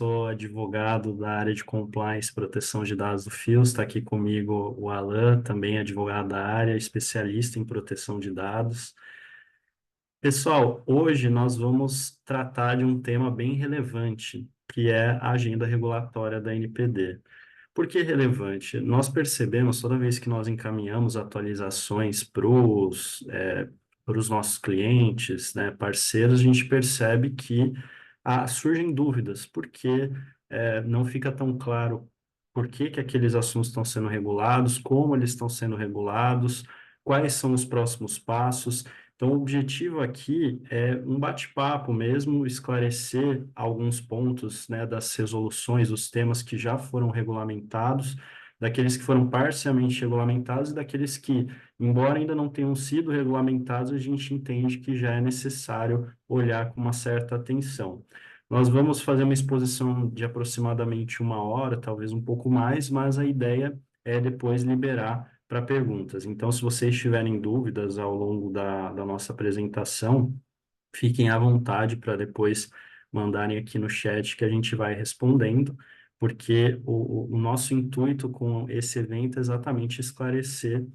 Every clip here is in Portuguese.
sou advogado da área de compliance e proteção de dados do Fios. Está aqui comigo o Alan, também advogado da área, especialista em proteção de dados. Pessoal, hoje nós vamos tratar de um tema bem relevante, que é a agenda regulatória da NPD. Por que relevante? Nós percebemos, toda vez que nós encaminhamos atualizações para os nossos clientes, né, parceiros, a gente percebe que surgem dúvidas, porque não fica tão claro por que aqueles assuntos estão sendo regulados, como eles estão sendo regulados, quais são os próximos passos. Então, o objetivo aqui é um bate-papo mesmo, esclarecer alguns pontos, né, das resoluções, dos temas que já foram regulamentados, daqueles que foram parcialmente regulamentados e daqueles que, embora ainda não tenham sido regulamentados, a gente entende que já é necessário olhar com uma certa atenção. Nós vamos fazer uma exposição de aproximadamente 1 hora, talvez um pouco mais, mas a ideia é depois liberar para perguntas. Então, se vocês tiverem dúvidas ao longo da nossa apresentação, fiquem à vontade para depois mandarem aqui no chat que a gente vai respondendo, porque o nosso intuito com esse evento é exatamente esclarecer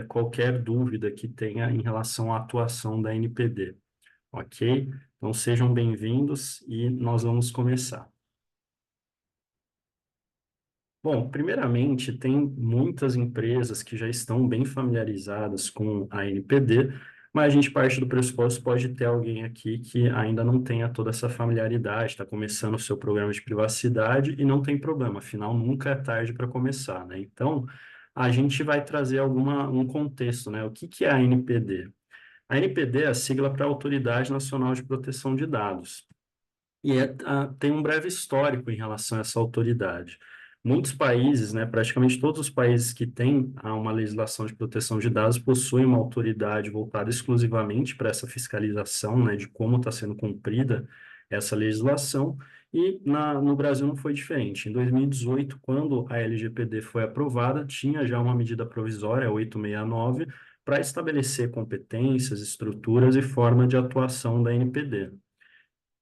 qualquer dúvida que tenha em relação à atuação da NPD, ok? Então, sejam bem-vindos e nós vamos começar. Bom, primeiramente, tem muitas empresas que já estão bem familiarizadas com a NPD, mas a gente parte do pressuposto pode ter alguém aqui que ainda não tenha toda essa familiaridade, está começando o seu programa de privacidade e não tem problema, afinal, nunca é tarde para começar, né? Então, a gente vai trazer um contexto, né? O que é a NPD? A NPD é a sigla para Autoridade Nacional de Proteção de Dados. E tem um breve histórico em relação a essa autoridade. Muitos países, né, praticamente todos os países que têm uma legislação de proteção de dados possuem uma autoridade voltada exclusivamente para essa fiscalização, né, de como está sendo cumprida essa legislação, e no Brasil não foi diferente. Em 2018, quando a LGPD foi aprovada, tinha já uma medida provisória, a 869, para estabelecer competências, estruturas e forma de atuação da NPD.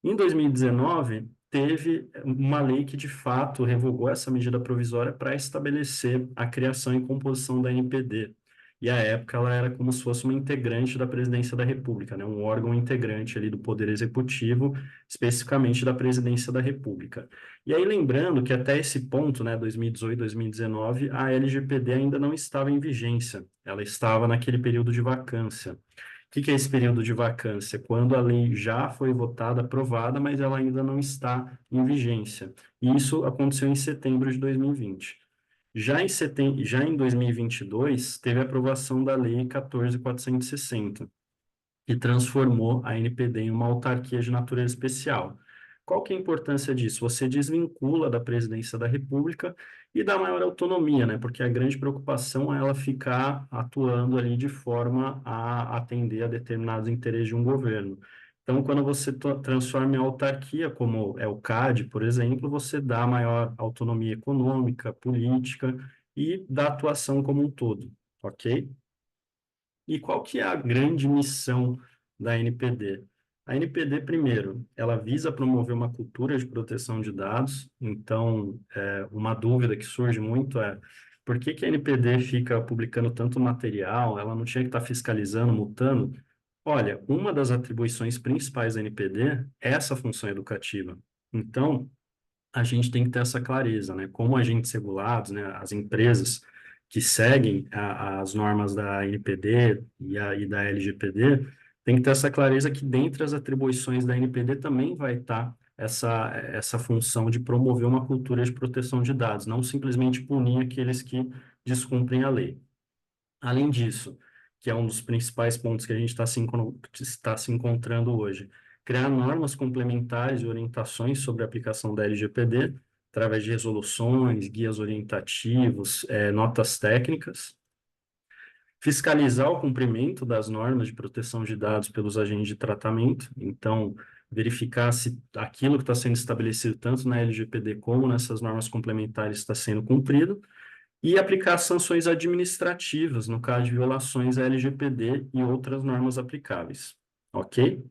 Em 2019, teve uma lei que, de fato, revogou essa medida provisória para estabelecer a criação e composição da NPD. E, à época, ela era como se fosse uma integrante da Presidência da República, né? Um órgão integrante ali do Poder Executivo, especificamente da Presidência da República. E aí, lembrando que até esse ponto, né, 2018, 2019, a LGPD ainda não estava em vigência. Ela estava naquele período de vacância. O que é esse período de vacância? Quando a lei já foi votada, aprovada, mas ela ainda não está em vigência. E isso aconteceu em setembro de 2020. Já em 2022, teve a aprovação da Lei 14.460, que transformou a NPD em uma autarquia de natureza especial. Qual que é a importância disso? Você desvincula da presidência da República e dá maior autonomia, né? Porque a grande preocupação é ela ficar atuando ali de forma a atender a determinados interesses de um governo. Então, quando você transforma em autarquia, como é o CAD, por exemplo, você dá maior autonomia econômica, política e da atuação como um todo, ok? E qual que é a grande missão da NPD? A NPD, primeiro, ela visa promover uma cultura de proteção de dados. Então, uma dúvida que surge muito é por que a NPD fica publicando tanto material? Ela não tinha que estar fiscalizando, multando? Olha, uma das atribuições principais da NPD é essa função educativa. Então, a gente tem que ter essa clareza, né? Como agentes regulados, né? As empresas que seguem as normas da NPD e da LGPD, tem que ter essa clareza que dentre as atribuições da NPD também vai estar essa função de promover uma cultura de proteção de dados, não simplesmente punir aqueles que descumprem a lei. Além disso, que é um dos principais pontos que a gente está se encontrando hoje, criar normas complementares e orientações sobre a aplicação da LGPD, através de resoluções, guias orientativos, notas técnicas, fiscalizar o cumprimento das normas de proteção de dados pelos agentes de tratamento, então, verificar se aquilo que está sendo estabelecido tanto na LGPD como nessas normas complementares está sendo cumprido, e aplicar sanções administrativas, no caso de violações à LGPD e outras normas aplicáveis. Ok?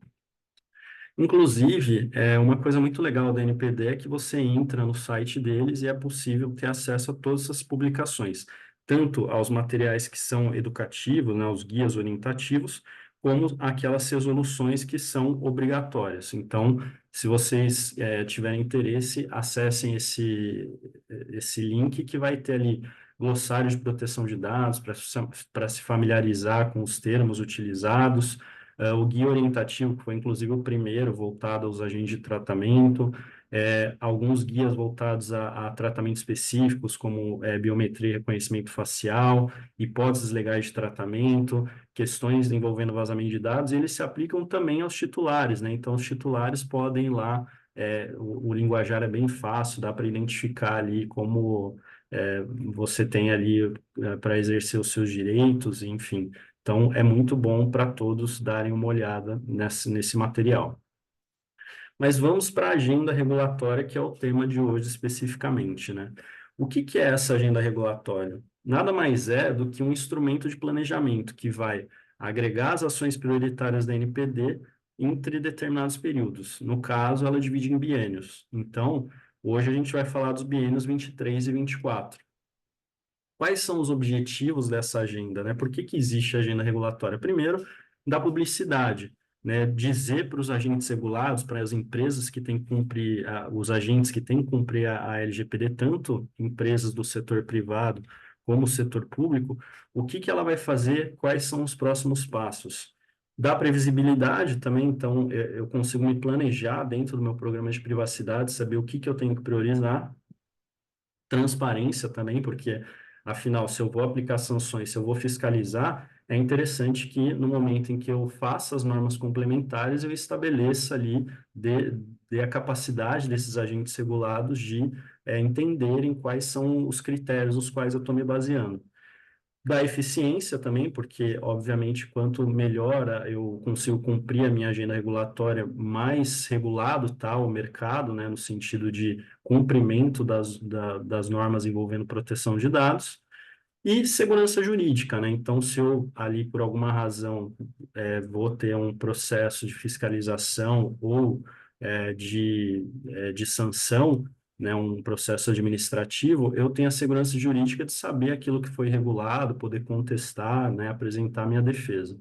Inclusive, uma coisa muito legal da NPD é que você entra no site deles e é possível ter acesso a todas as publicações, tanto aos materiais que são educativos, né, os guias orientativos, como aquelas resoluções que são obrigatórias. Então, se vocês tiverem interesse, acessem esse link que vai ter ali glossário de proteção de dados para se familiarizar com os termos utilizados, o guia orientativo, que foi inclusive o primeiro voltado aos agentes de tratamento, alguns guias voltados a tratamentos específicos, como biometria e reconhecimento facial, hipóteses legais de tratamento, questões envolvendo vazamento de dados, e eles se aplicam também aos titulares, né? Então, os titulares podem ir lá, o linguajar é bem fácil, dá para identificar ali como você tem ali para exercer os seus direitos, enfim. Então, é muito bom para todos darem uma olhada nesse material. Mas vamos para a agenda regulatória, que é o tema de hoje especificamente, né? O que que é essa agenda regulatória? Nada mais é do que um instrumento de planejamento que vai agregar as ações prioritárias da NPD entre determinados períodos. No caso, ela divide em biênios. Então, hoje a gente vai falar dos biênios 23 e 24. Quais são os objetivos dessa agenda, né? Por que que existe a agenda regulatória? Primeiro, da publicidade, né? Dizer para os agentes regulados, para as empresas que têm que cumprir, os agentes que têm que cumprir a LGPD, tanto empresas do setor privado como o setor público, o que que ela vai fazer, quais são os próximos passos. Dá previsibilidade também, então eu consigo me planejar dentro do meu programa de privacidade, saber o que que eu tenho que priorizar, transparência também, porque, afinal, se eu vou aplicar sanções, se eu vou fiscalizar, é interessante que no momento em que eu faça as normas complementares, eu estabeleça ali, dê a capacidade desses agentes regulados de entenderem quais são os critérios nos quais eu estou me baseando. Da eficiência também, porque, obviamente, quanto melhor eu consigo cumprir a minha agenda regulatória, mais regulado está o mercado, né, no sentido de cumprimento das normas envolvendo proteção de dados. E segurança jurídica, né? Então, se eu ali, por alguma razão, vou ter um processo de fiscalização ou de sanção, né? Um processo administrativo, eu tenho a segurança jurídica de saber aquilo que foi regulado, poder contestar, né? Apresentar minha defesa.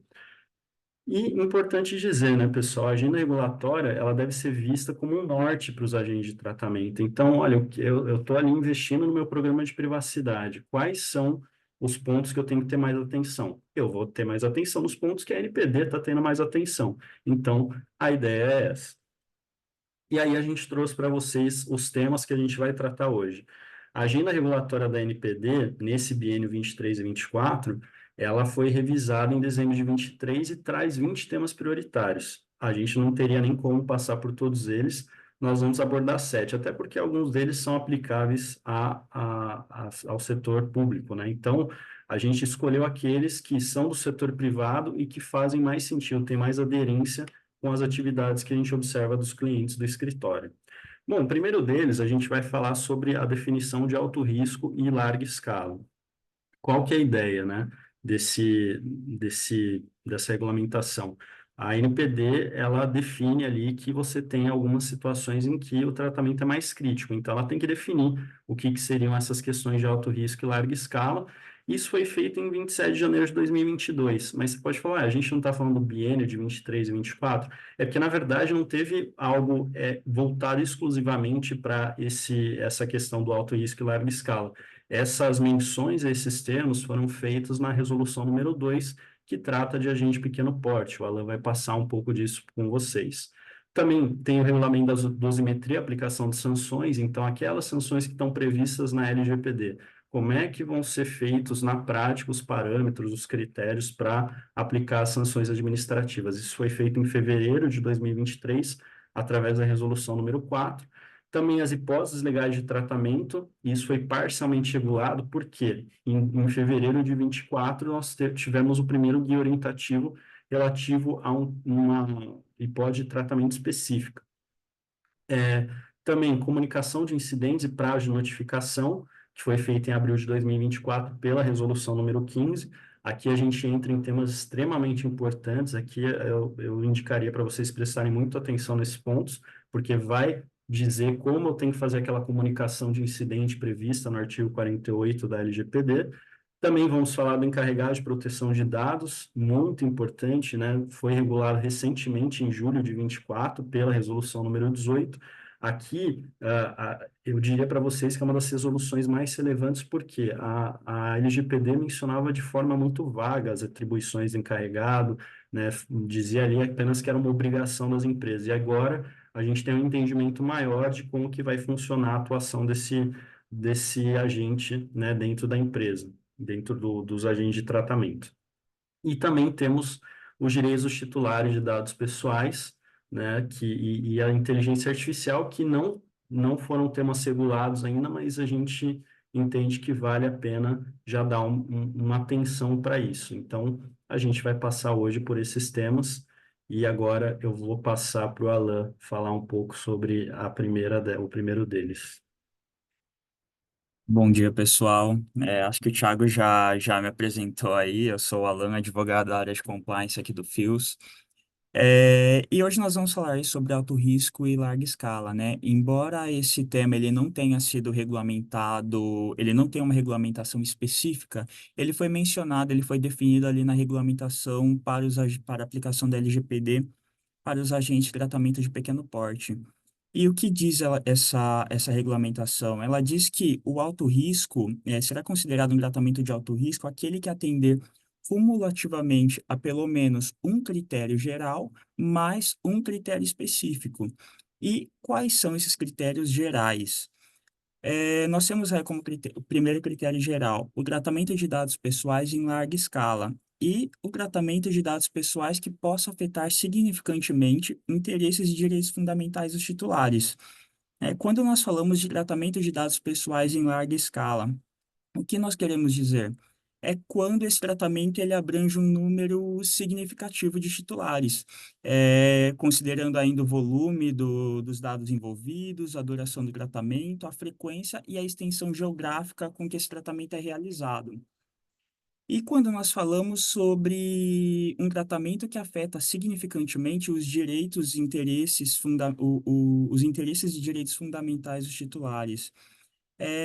E importante dizer, né, pessoal, a agenda regulatória, ela deve ser vista como um norte para os agentes de tratamento. Então, olha, eu estou ali investindo no meu programa de privacidade. Quais são os pontos que eu tenho que ter mais atenção? Eu vou ter mais atenção nos pontos que a NPD está tendo mais atenção. Então, a ideia é essa. E aí a gente trouxe para vocês os temas que a gente vai tratar hoje. A agenda regulatória da NPD, nesse biênio 23 e 24, ela foi revisada em dezembro de 23 e traz 20 temas prioritários. A gente não teria nem como passar por todos eles, nós vamos abordar 7, até porque alguns deles são aplicáveis ao setor público, né? Então, a gente escolheu aqueles que são do setor privado e que fazem mais sentido, têm mais aderência com as atividades que a gente observa dos clientes do escritório. Bom, o primeiro deles, a gente vai falar sobre a definição de alto risco e larga escala. Qual que é a ideia, né, dessa regulamentação? A NPD, ela define ali que você tem algumas situações em que o tratamento é mais crítico, então ela tem que definir o que que seriam essas questões de alto risco e larga escala. Isso foi feito em 27 de janeiro de 2022, mas você pode falar, a gente não está falando do biênio de 23 e 24, é porque, na verdade, não teve algo voltado exclusivamente para essa questão do alto risco e larga escala. Essas menções a esses termos foram feitas na resolução número 2, que trata de agente de pequeno porte. O Alan vai passar um pouco disso com vocês. Também tem o regulamento da dosimetria, aplicação de sanções, então aquelas sanções que estão previstas na LGPD. Como é que vão ser feitos na prática os parâmetros, os critérios para aplicar as sanções administrativas? Isso foi feito em fevereiro de 2023, através da resolução número 4. Também as hipóteses legais de tratamento, isso foi parcialmente regulado, porque em fevereiro de 24 nós tivemos o primeiro guia orientativo relativo a uma hipótese de tratamento específica. Também comunicação de incidentes e prazo de notificação, que foi feita em abril de 2024 pela resolução número 15. Aqui a gente entra em temas extremamente importantes. Aqui eu indicaria para vocês prestarem muito atenção nesses pontos, porque vai dizer como eu tenho que fazer aquela comunicação de incidente prevista no artigo 48 da LGPD. Também vamos falar do encarregado de proteção de dados, muito importante, né? Foi regulado recentemente, em julho de 24, pela resolução número 18. Aqui, eu diria para vocês que é uma das resoluções mais relevantes, porque a LGPD mencionava de forma muito vaga as atribuições do encarregado, né? Dizia ali apenas que era uma obrigação das empresas. E agora a gente tem um entendimento maior de como que vai funcionar a atuação desse agente, né, dentro da empresa, dentro dos agentes de tratamento. E também temos os direitos dos titulares de dados pessoais, né, e a inteligência artificial, que não foram temas regulados ainda, mas a gente entende que vale a pena já dar uma atenção para isso. Então, a gente vai passar hoje por esses temas, e agora eu vou passar para o Alan falar um pouco sobre o primeiro deles. Bom dia, pessoal. Acho que o Thiago já me apresentou aí. Eu sou o Alan, advogado da área de compliance aqui do Fios. E hoje nós vamos falar aí sobre alto risco e larga escala, né? Embora esse tema ele não tenha sido regulamentado, ele não tem uma regulamentação específica, ele foi mencionado, ele foi definido ali na regulamentação para a aplicação da LGPD para os agentes de tratamento de pequeno porte. E o que diz essa regulamentação? Ela diz que o alto risco será considerado um tratamento de alto risco aquele que atender cumulativamente a pelo menos um critério geral mais um critério específico. E quais são esses critérios gerais? Nós temos aí como o primeiro critério geral o tratamento de dados pessoais em larga escala e o tratamento de dados pessoais que possa afetar significantemente interesses e direitos fundamentais dos titulares. Quando nós falamos de tratamento de dados pessoais em larga escala, o que nós queremos dizer? É quando esse tratamento ele abrange um número significativo de titulares, considerando ainda o volume dos dados envolvidos, a duração do tratamento, a frequência e a extensão geográfica com que esse tratamento é realizado. E quando nós falamos sobre um tratamento que afeta significantemente os direitos e interesses, os interesses e direitos fundamentais dos titulares,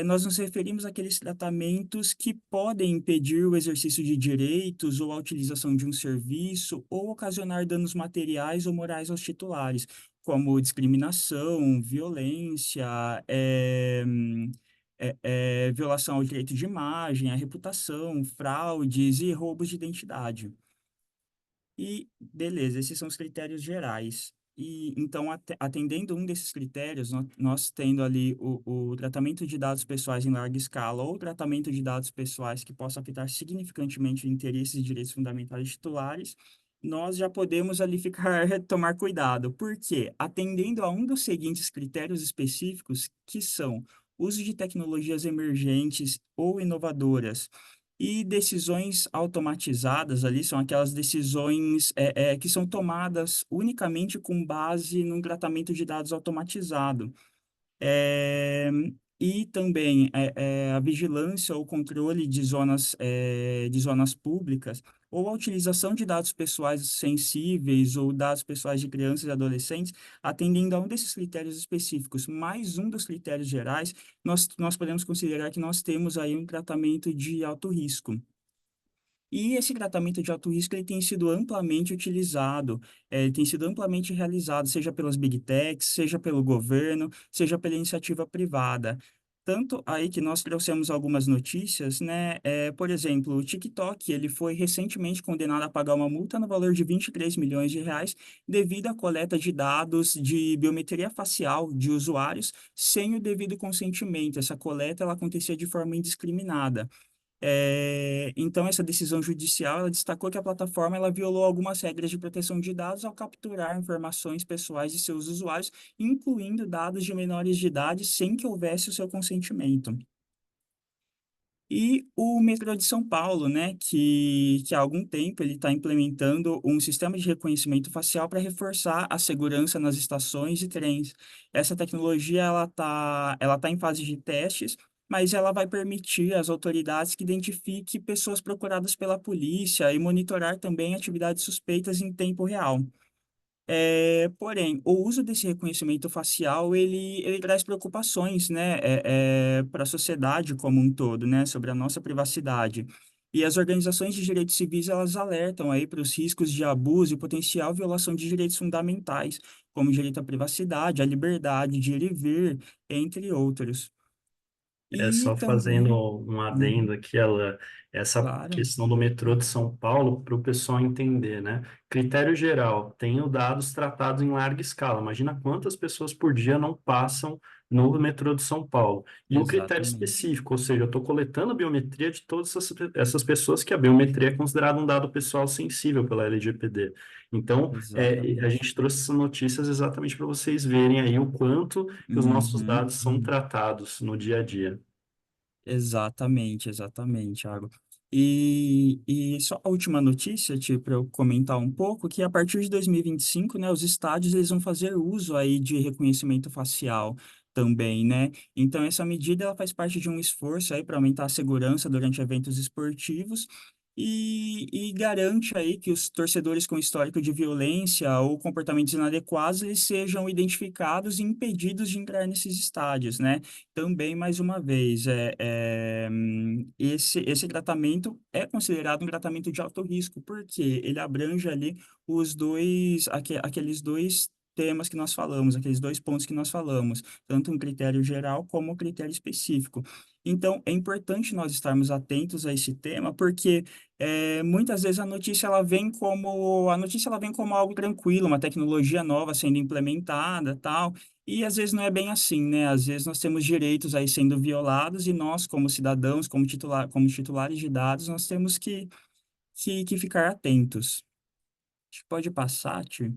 nós nos referimos àqueles tratamentos que podem impedir o exercício de direitos ou a utilização de um serviço ou ocasionar danos materiais ou morais aos titulares, como discriminação, violência, violação ao direito de imagem, à reputação, fraudes e roubos de identidade. E, beleza, esses são os critérios gerais. E, então, atendendo um desses critérios, nós tendo ali o tratamento de dados pessoais em larga escala ou tratamento de dados pessoais que possa afetar significantemente interesses e direitos fundamentais de titulares, nós já podemos ali tomar cuidado. Por quê? Atendendo a um dos seguintes critérios específicos, que são uso de tecnologias emergentes ou inovadoras, e decisões automatizadas ali são aquelas decisões que são tomadas unicamente com base num tratamento de dados automatizado. É, e também a vigilância ou controle de zonas públicas ou a utilização de dados pessoais sensíveis ou dados pessoais de crianças e adolescentes, atendendo a um desses critérios específicos, mais um dos critérios gerais, nós podemos considerar que nós temos aí um tratamento de alto risco. E esse tratamento de alto risco ele tem sido amplamente utilizado, ele tem sido amplamente realizado, seja pelas Big Techs, seja pelo governo, seja pela iniciativa privada. Tanto aí que nós trouxemos algumas notícias, né? Por exemplo, o TikTok, ele foi recentemente condenado a pagar uma multa no valor de 23 milhões de reais devido à coleta de dados de biometria facial de usuários sem o devido consentimento. Essa coleta ela acontecia de forma indiscriminada. Então, essa decisão judicial, ela destacou que a plataforma ela violou algumas regras de proteção de dados ao capturar informações pessoais de seus usuários, incluindo dados de menores de idade, sem que houvesse o seu consentimento. E o metrô de São Paulo, né, que há algum tempo ele está implementando um sistema de reconhecimento facial para reforçar a segurança nas estações de trens. Essa tecnologia ela tá em fase de testes mas ela vai permitir às autoridades que identifique pessoas procuradas pela polícia e monitorar também atividades suspeitas em tempo real. Porém, o uso desse reconhecimento facial, ele traz preocupações, né, para a sociedade como um todo, né, sobre a nossa privacidade. E as organizações de direitos civis, elas alertam aí para os riscos de abuso e potencial violação de direitos fundamentais, como o direito à privacidade, à liberdade de ir e vir, entre outros. É E só fazendo também, um adendo uhum, aqui, essa claro, questão do metrô de São Paulo, para o pessoal entender, né? Critério geral, tenho dados tratados em larga escala. Imagina quantas pessoas por dia não passam no metrô de São Paulo. E o critério exatamente, específico, ou seja, eu estou coletando a biometria de todas essas pessoas, que a biometria é considerada um dado pessoal sensível pela LGPD. Então, a exatamente. gente trouxe essas notícias exatamente para vocês verem aí o quanto que os nossos Uhum. dados são tratados no dia a dia. Exatamente, exatamente, Thiago. E só a última notícia, para eu comentar um pouco, que a partir de 2025, né, os estádios eles vão fazer uso aí de reconhecimento facial também, né? Então, essa medida ela faz parte de um esforço aí para aumentar a segurança durante eventos esportivos e garante aí que os torcedores com histórico de violência ou comportamentos inadequados eles sejam identificados e impedidos de entrar nesses estádios, né? Também, mais uma vez, esse tratamento é considerado um tratamento de alto risco, porque ele abrange ali aqueles dois temas que nós falamos, aqueles dois pontos que nós falamos, tanto um critério geral como um critério específico. Então, é importante nós estarmos atentos a esse tema, porque muitas vezes a notícia ela vem como algo tranquilo, uma tecnologia nova sendo implementada, tal, e às vezes não é bem assim, né? Às vezes nós temos direitos aí sendo violados e nós, como cidadãos, como titulares de dados, nós temos que ficar atentos. Acho que pode passar, Ti.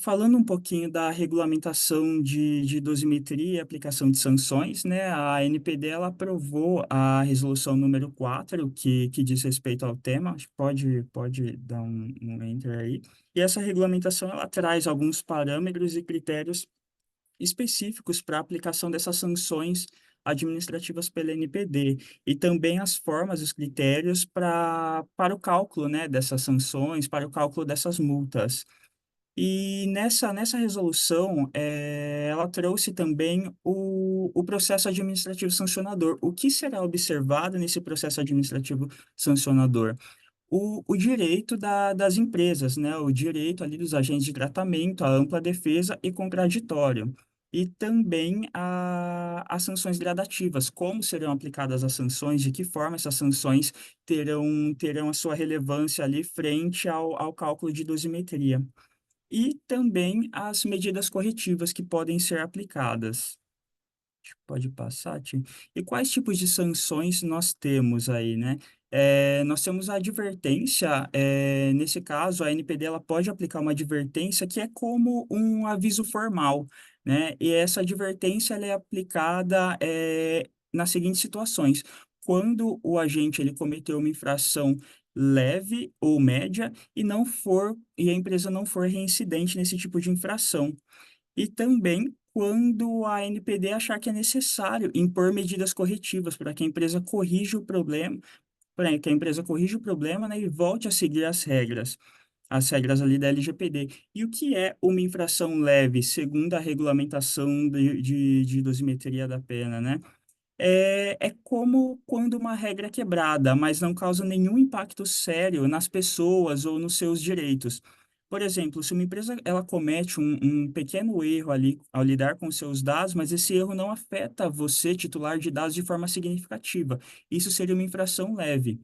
Falando um pouquinho da regulamentação de dosimetria e aplicação de sanções, né? A NPD ela aprovou a resolução número 4 que diz respeito ao tema. Acho que pode dar um enter aí. E essa regulamentação ela traz alguns parâmetros e critérios específicos para a aplicação dessas sanções administrativas pela NPD e também as formas, os critérios para o cálculo, né, dessas sanções, para o cálculo dessas multas. E nessa resolução, ela trouxe também o processo administrativo sancionador. O que será observado nesse processo administrativo sancionador? O direito das empresas, né? O direito ali dos agentes de tratamento, a ampla defesa e contraditório. E também as sanções gradativas, como serão aplicadas as sanções, de que forma essas sanções terão a sua relevância ali frente ao cálculo de dosimetria. E também as medidas corretivas que podem ser aplicadas. Pode passar, Tim. E quais tipos de sanções nós temos aí, né? Nós temos a advertência, nesse caso, a NPD ela pode aplicar uma advertência que é como um aviso formal, né? E essa advertência ela é aplicada nas seguintes situações. Quando o agente ele cometeu uma infração leve ou média e a empresa não for reincidente nesse tipo de infração. E também quando a NPD achar que é necessário impor medidas corretivas para que a empresa corrija o problema, para que a empresa corrija o problema, né, e volte a seguir as regras ali da LGPD. E o que é uma infração leve, segundo a regulamentação de dosimetria da pena, né? É como quando uma regra é quebrada, mas não causa nenhum impacto sério nas pessoas ou nos seus direitos. Por exemplo, se uma empresa ela comete um pequeno erro ali ao lidar com seus dados, mas esse erro não afeta você, titular de dados, de forma significativa. Isso seria uma infração leve.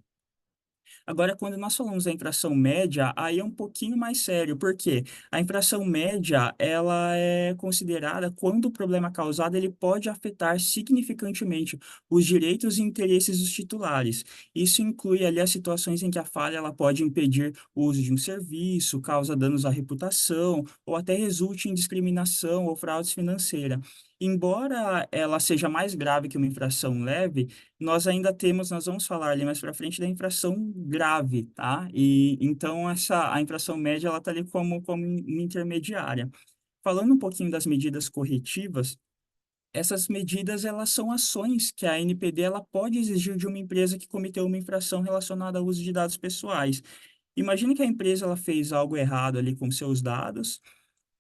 Agora, quando nós falamos da infração média, aí é um pouquinho mais sério, porque a infração média, ela é considerada quando o problema causado ele pode afetar significantemente os direitos e interesses dos titulares. Isso inclui ali as situações em que a falha ela pode impedir o uso de um serviço, causa danos à reputação, ou até resulte em discriminação ou fraude financeira. Embora ela seja mais grave que uma infração leve, nós vamos falar ali mais para frente da infração grave, tá? E então a infração média ela está ali como uma intermediária. Falando um pouquinho das medidas corretivas, essas medidas, elas são ações que a ANPD ela pode exigir de uma empresa que cometeu uma infração relacionada ao uso de dados pessoais. Imagine que a empresa ela fez algo errado ali com seus dados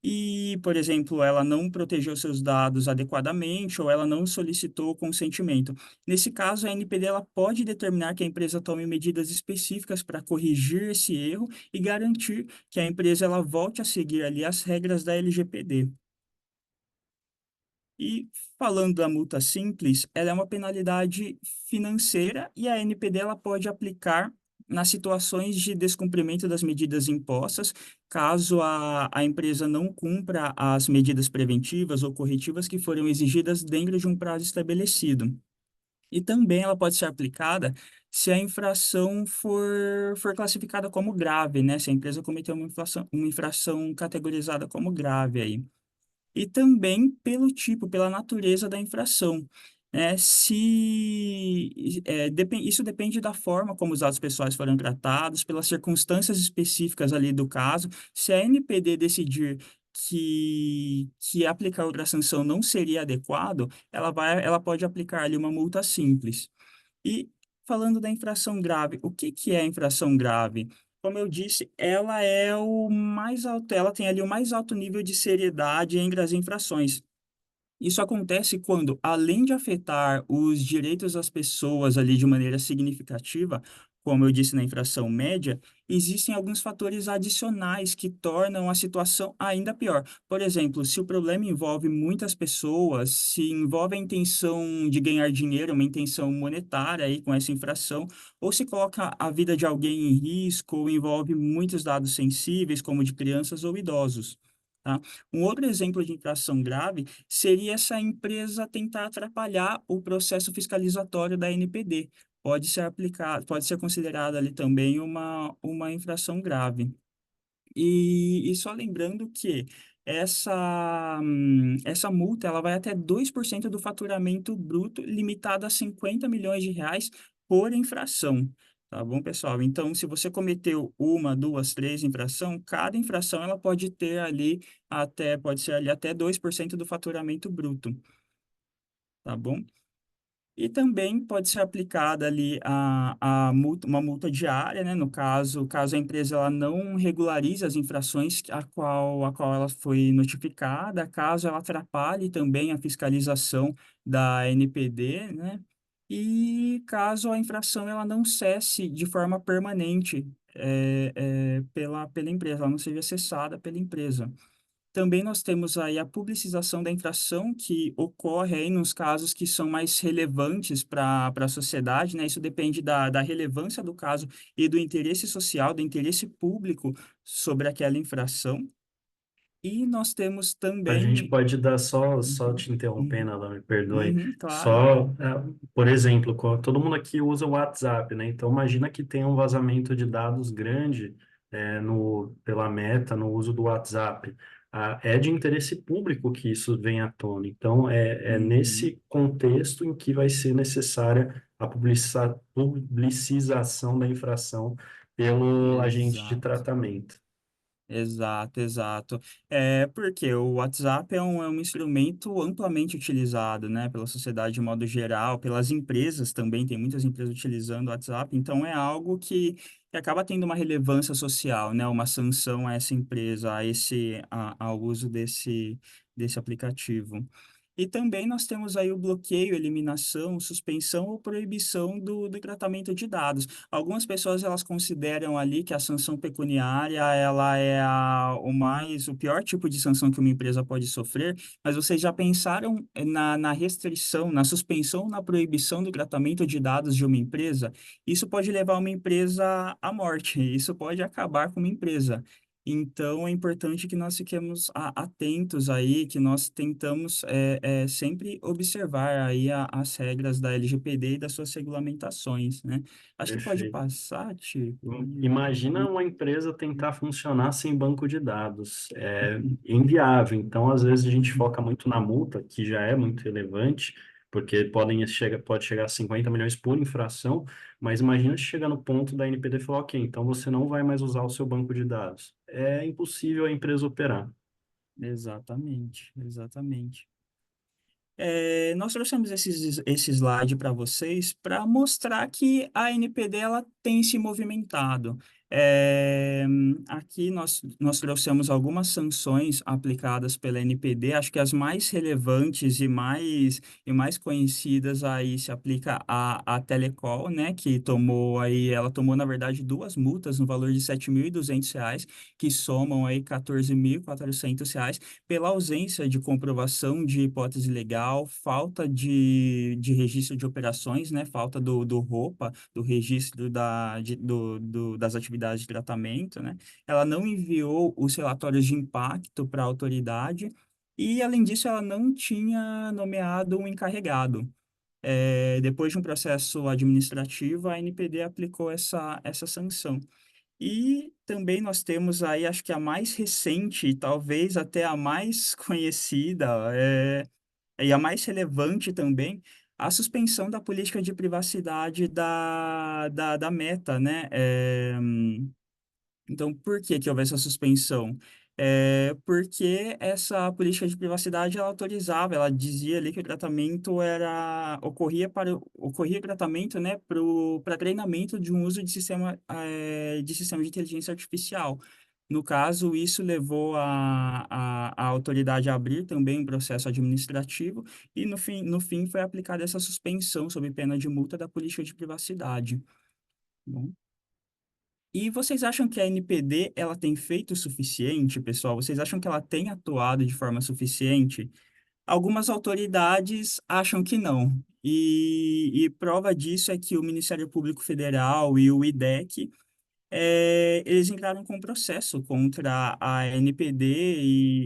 e, por exemplo, ela não protegeu seus dados adequadamente ou ela não solicitou o consentimento. Nesse caso, a NPD ela pode determinar que a empresa tome medidas específicas para corrigir esse erro e garantir que a empresa ela volte a seguir ali as regras da LGPD. E falando da multa simples, ela é uma penalidade financeira e a NPD ela pode aplicar nas situações de descumprimento das medidas impostas, caso a empresa não cumpra as medidas preventivas ou corretivas que foram exigidas dentro de um prazo estabelecido. E também ela pode ser aplicada se a infração for classificada como grave, né? Se a empresa cometeu uma infração categorizada como grave aí e também pelo tipo, pela natureza da infração. Isso depende da forma como os dados pessoais foram tratados, pelas circunstâncias específicas ali do caso. Se a NPD decidir que aplicar outra sanção não seria adequado, ela pode aplicar ali uma multa simples. E falando da infração grave, o que que é a infração grave? Como eu disse, ela é o mais alto, ela tem ali o mais alto nível de seriedade entre as infrações. Isso acontece quando, além de afetar os direitos das pessoas ali de maneira significativa, como eu disse na infração média, existem alguns fatores adicionais que tornam a situação ainda pior. Por exemplo, se o problema envolve muitas pessoas, se envolve a intenção de ganhar dinheiro, uma intenção monetária aí com essa infração, ou se coloca a vida de alguém em risco, ou envolve muitos dados sensíveis, como de crianças ou idosos. Tá? Um outro exemplo de infração grave seria essa empresa tentar atrapalhar o processo fiscalizatório da NPD. Pode ser aplicado, pode ser considerada ali também uma infração grave. E só lembrando que essa multa ela vai até 2% do faturamento bruto, limitado a 50 milhões de reais por infração. Tá bom, pessoal? Então, se você cometeu uma, duas, três infração, cada infração ela pode ter ali pode ser ali até 2% do faturamento bruto, tá bom? E também pode ser aplicada ali uma multa diária, né? No caso a empresa ela não regularize as infrações a qual ela foi notificada, caso ela atrapalhe também a fiscalização da NPD, né? E caso a infração ela não cesse de forma permanente pela empresa, ela não seja cessada pela empresa. Também nós temos aí a publicização da infração, que ocorre aí nos casos que são mais relevantes para a sociedade, né? Isso depende da relevância do caso e do interesse social, do interesse público sobre aquela infração. E nós temos A gente também. pode dar só Uhum, te interrompendo, uhum, Alan, me perdoe. claro. Só, por exemplo, todo mundo aqui usa o WhatsApp, né? Então, imagina que tem um vazamento de dados grande, pela Meta no uso do WhatsApp. É de interesse público que isso venha à tona. Então, é Uhum, nesse contexto em que vai ser necessária a publicização da infração pelo agente de exato. tratamento. Exato, exato. É porque o WhatsApp é um instrumento amplamente utilizado, né, pela sociedade de modo geral, pelas empresas também, tem muitas empresas utilizando o WhatsApp, então é algo que acaba tendo uma relevância social, né, uma sanção a essa empresa, ao uso desse aplicativo. E também nós temos aí o bloqueio, eliminação, suspensão ou proibição do tratamento de dados. Algumas pessoas elas consideram ali que a sanção pecuniária ela é o pior tipo de sanção que uma empresa pode sofrer, mas vocês já pensaram na restrição, na suspensão, na proibição do tratamento de dados de uma empresa? Isso pode levar uma empresa à morte, isso pode acabar com uma empresa. Então, é importante que nós fiquemos atentos aí, que nós tentamos sempre observar aí as regras da LGPD e das suas regulamentações, né? Acho que pode Perfeito. passar, tipo. Imagina uma empresa tentar funcionar sem banco de dados. É inviável. Então, às vezes, a gente foca muito na multa, que já é muito relevante, porque pode chegar a 50 milhões por infração, mas imagina se chegar no ponto da NPD falar, ok, então você não vai mais usar o seu banco de dados. É impossível a empresa operar. Exatamente, exatamente. Nós trouxemos esse slide para vocês para mostrar que a NPD ela tem se movimentado. Aqui nós trouxemos algumas sanções aplicadas pela NPD, acho que as mais relevantes e mais conhecidas aí se aplica a Telecol, né, que ela tomou, na verdade, duas multas no valor de R$ 7.200, que somam aí R$ 14.400 pela ausência de comprovação de hipótese legal, falta de registro de operações, né? Falta do ROPA, do registro das atividades de tratamento, né? Ela não enviou os relatórios de impacto para a autoridade e, além disso, ela não tinha nomeado um encarregado. Depois de um processo administrativo, a NPD aplicou essa sanção. E também nós temos aí, acho que a mais recente, e talvez até a mais conhecida, e a mais relevante também, a suspensão da política de privacidade da Meta, né? Então, por que que houve essa suspensão? Porque essa política de privacidade ela autorizava, ela dizia ali que o tratamento ocorria tratamento, né, para treinamento de um uso de sistema de inteligência artificial. No caso, isso levou a autoridade a abrir também um processo administrativo e no fim foi aplicada essa suspensão sob pena de multa da política de privacidade. Bom. E vocês acham que a NPD ela tem feito o suficiente, pessoal? Vocês acham que ela tem atuado de forma suficiente? Algumas autoridades acham que não. E prova disso é que o Ministério Público Federal e o IDEC eles entraram com processo contra a NPD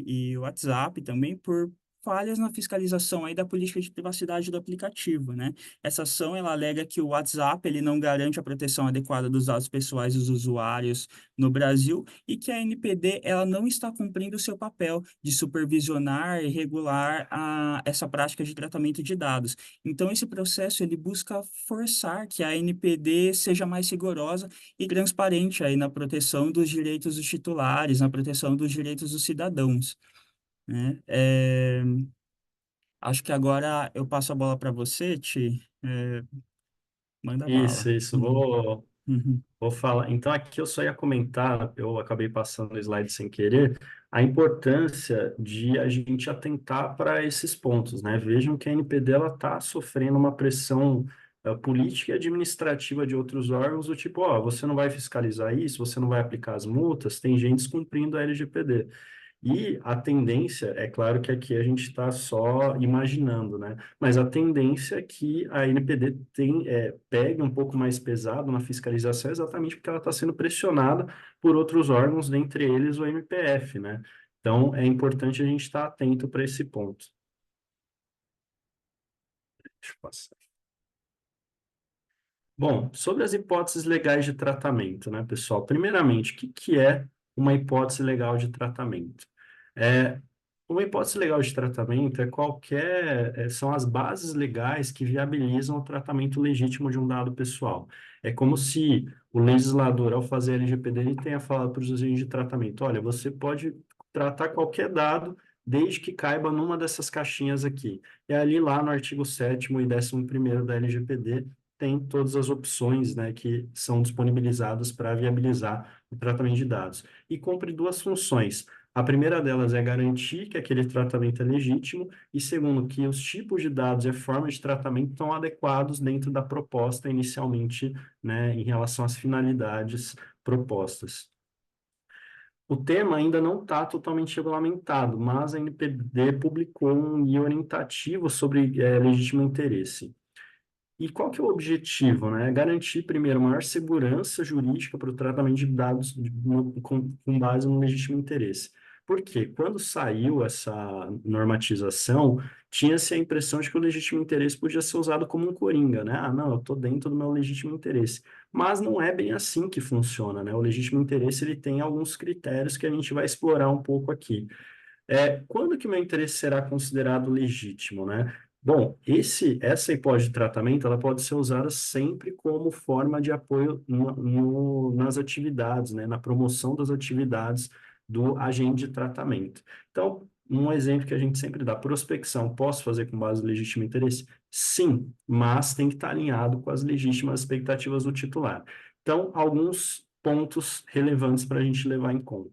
e o WhatsApp também por falhas na fiscalização aí da política de privacidade do aplicativo, né? Essa ação, ela alega que o WhatsApp, ele não garante a proteção adequada dos dados pessoais dos usuários no Brasil e que a NPD, ela não está cumprindo o seu papel de supervisionar e regular essa prática de tratamento de dados. Então, esse processo, ele busca forçar que a NPD seja mais rigorosa e transparente aí na proteção dos direitos dos titulares, na proteção dos direitos dos cidadãos, né? Acho que agora eu passo a bola para você, Ti. Manda Isso, bala. isso. Uhum, uhum. Vou falar. Então, aqui eu só ia comentar, eu acabei passando o slide sem querer, a importância de a gente atentar para esses pontos, né? Vejam que a NPD ela está sofrendo uma pressão política e administrativa de outros órgãos, do tipo, ó, você não vai fiscalizar isso, você não vai aplicar as multas, tem gente descumprindo a LGPD. E a tendência, é claro que aqui a gente está só imaginando, né? Mas a tendência é que a NPD pegue um pouco mais pesado na fiscalização, exatamente porque ela está sendo pressionada por outros órgãos, dentre eles o MPF, né? Então, é importante a gente estar atento para esse ponto. Deixa eu passar. Bom, sobre as hipóteses legais de tratamento, né, pessoal? Primeiramente, o que que é uma hipótese legal de tratamento? É, uma hipótese legal de tratamento são as bases legais que viabilizam o tratamento legítimo de um dado pessoal. É como se o legislador, ao fazer a LGPD, ele tenha falado para os agentes de tratamento, olha, você pode tratar qualquer dado desde que caiba numa dessas caixinhas aqui. E ali lá no artigo 7º e 11º da LGPD, tem todas as opções, né, que são disponibilizadas para viabilizar o tratamento de dados. E cumpre duas funções. A primeira delas é garantir que aquele tratamento é legítimo, e segundo, que os tipos de dados e a forma de tratamento estão adequados dentro da proposta inicialmente, né, em relação às finalidades propostas. O tema ainda não está totalmente regulamentado, mas a NPD publicou um guia orientativo sobre legítimo interesse. E qual que é o objetivo, né? Garantir, primeiro, maior segurança jurídica para o tratamento de dados com base no legítimo interesse. Por quê? Quando saiu essa normatização, tinha-se a impressão de que o legítimo interesse podia ser usado como um coringa, né? Ah, não, eu estou dentro do meu legítimo interesse. Mas não é bem assim que funciona, né? O legítimo interesse, ele tem alguns critérios que a gente vai explorar um pouco aqui. Quando que o meu interesse será considerado legítimo, né? Bom, essa hipótese de tratamento, ela pode ser usada sempre como forma de apoio nas atividades, né? Na promoção das atividades do agente de tratamento. Então, um exemplo que a gente sempre dá, prospecção, posso fazer com base no legítimo interesse? Sim, mas tem que estar alinhado com as legítimas expectativas do titular. Então, alguns pontos relevantes para a gente levar em conta.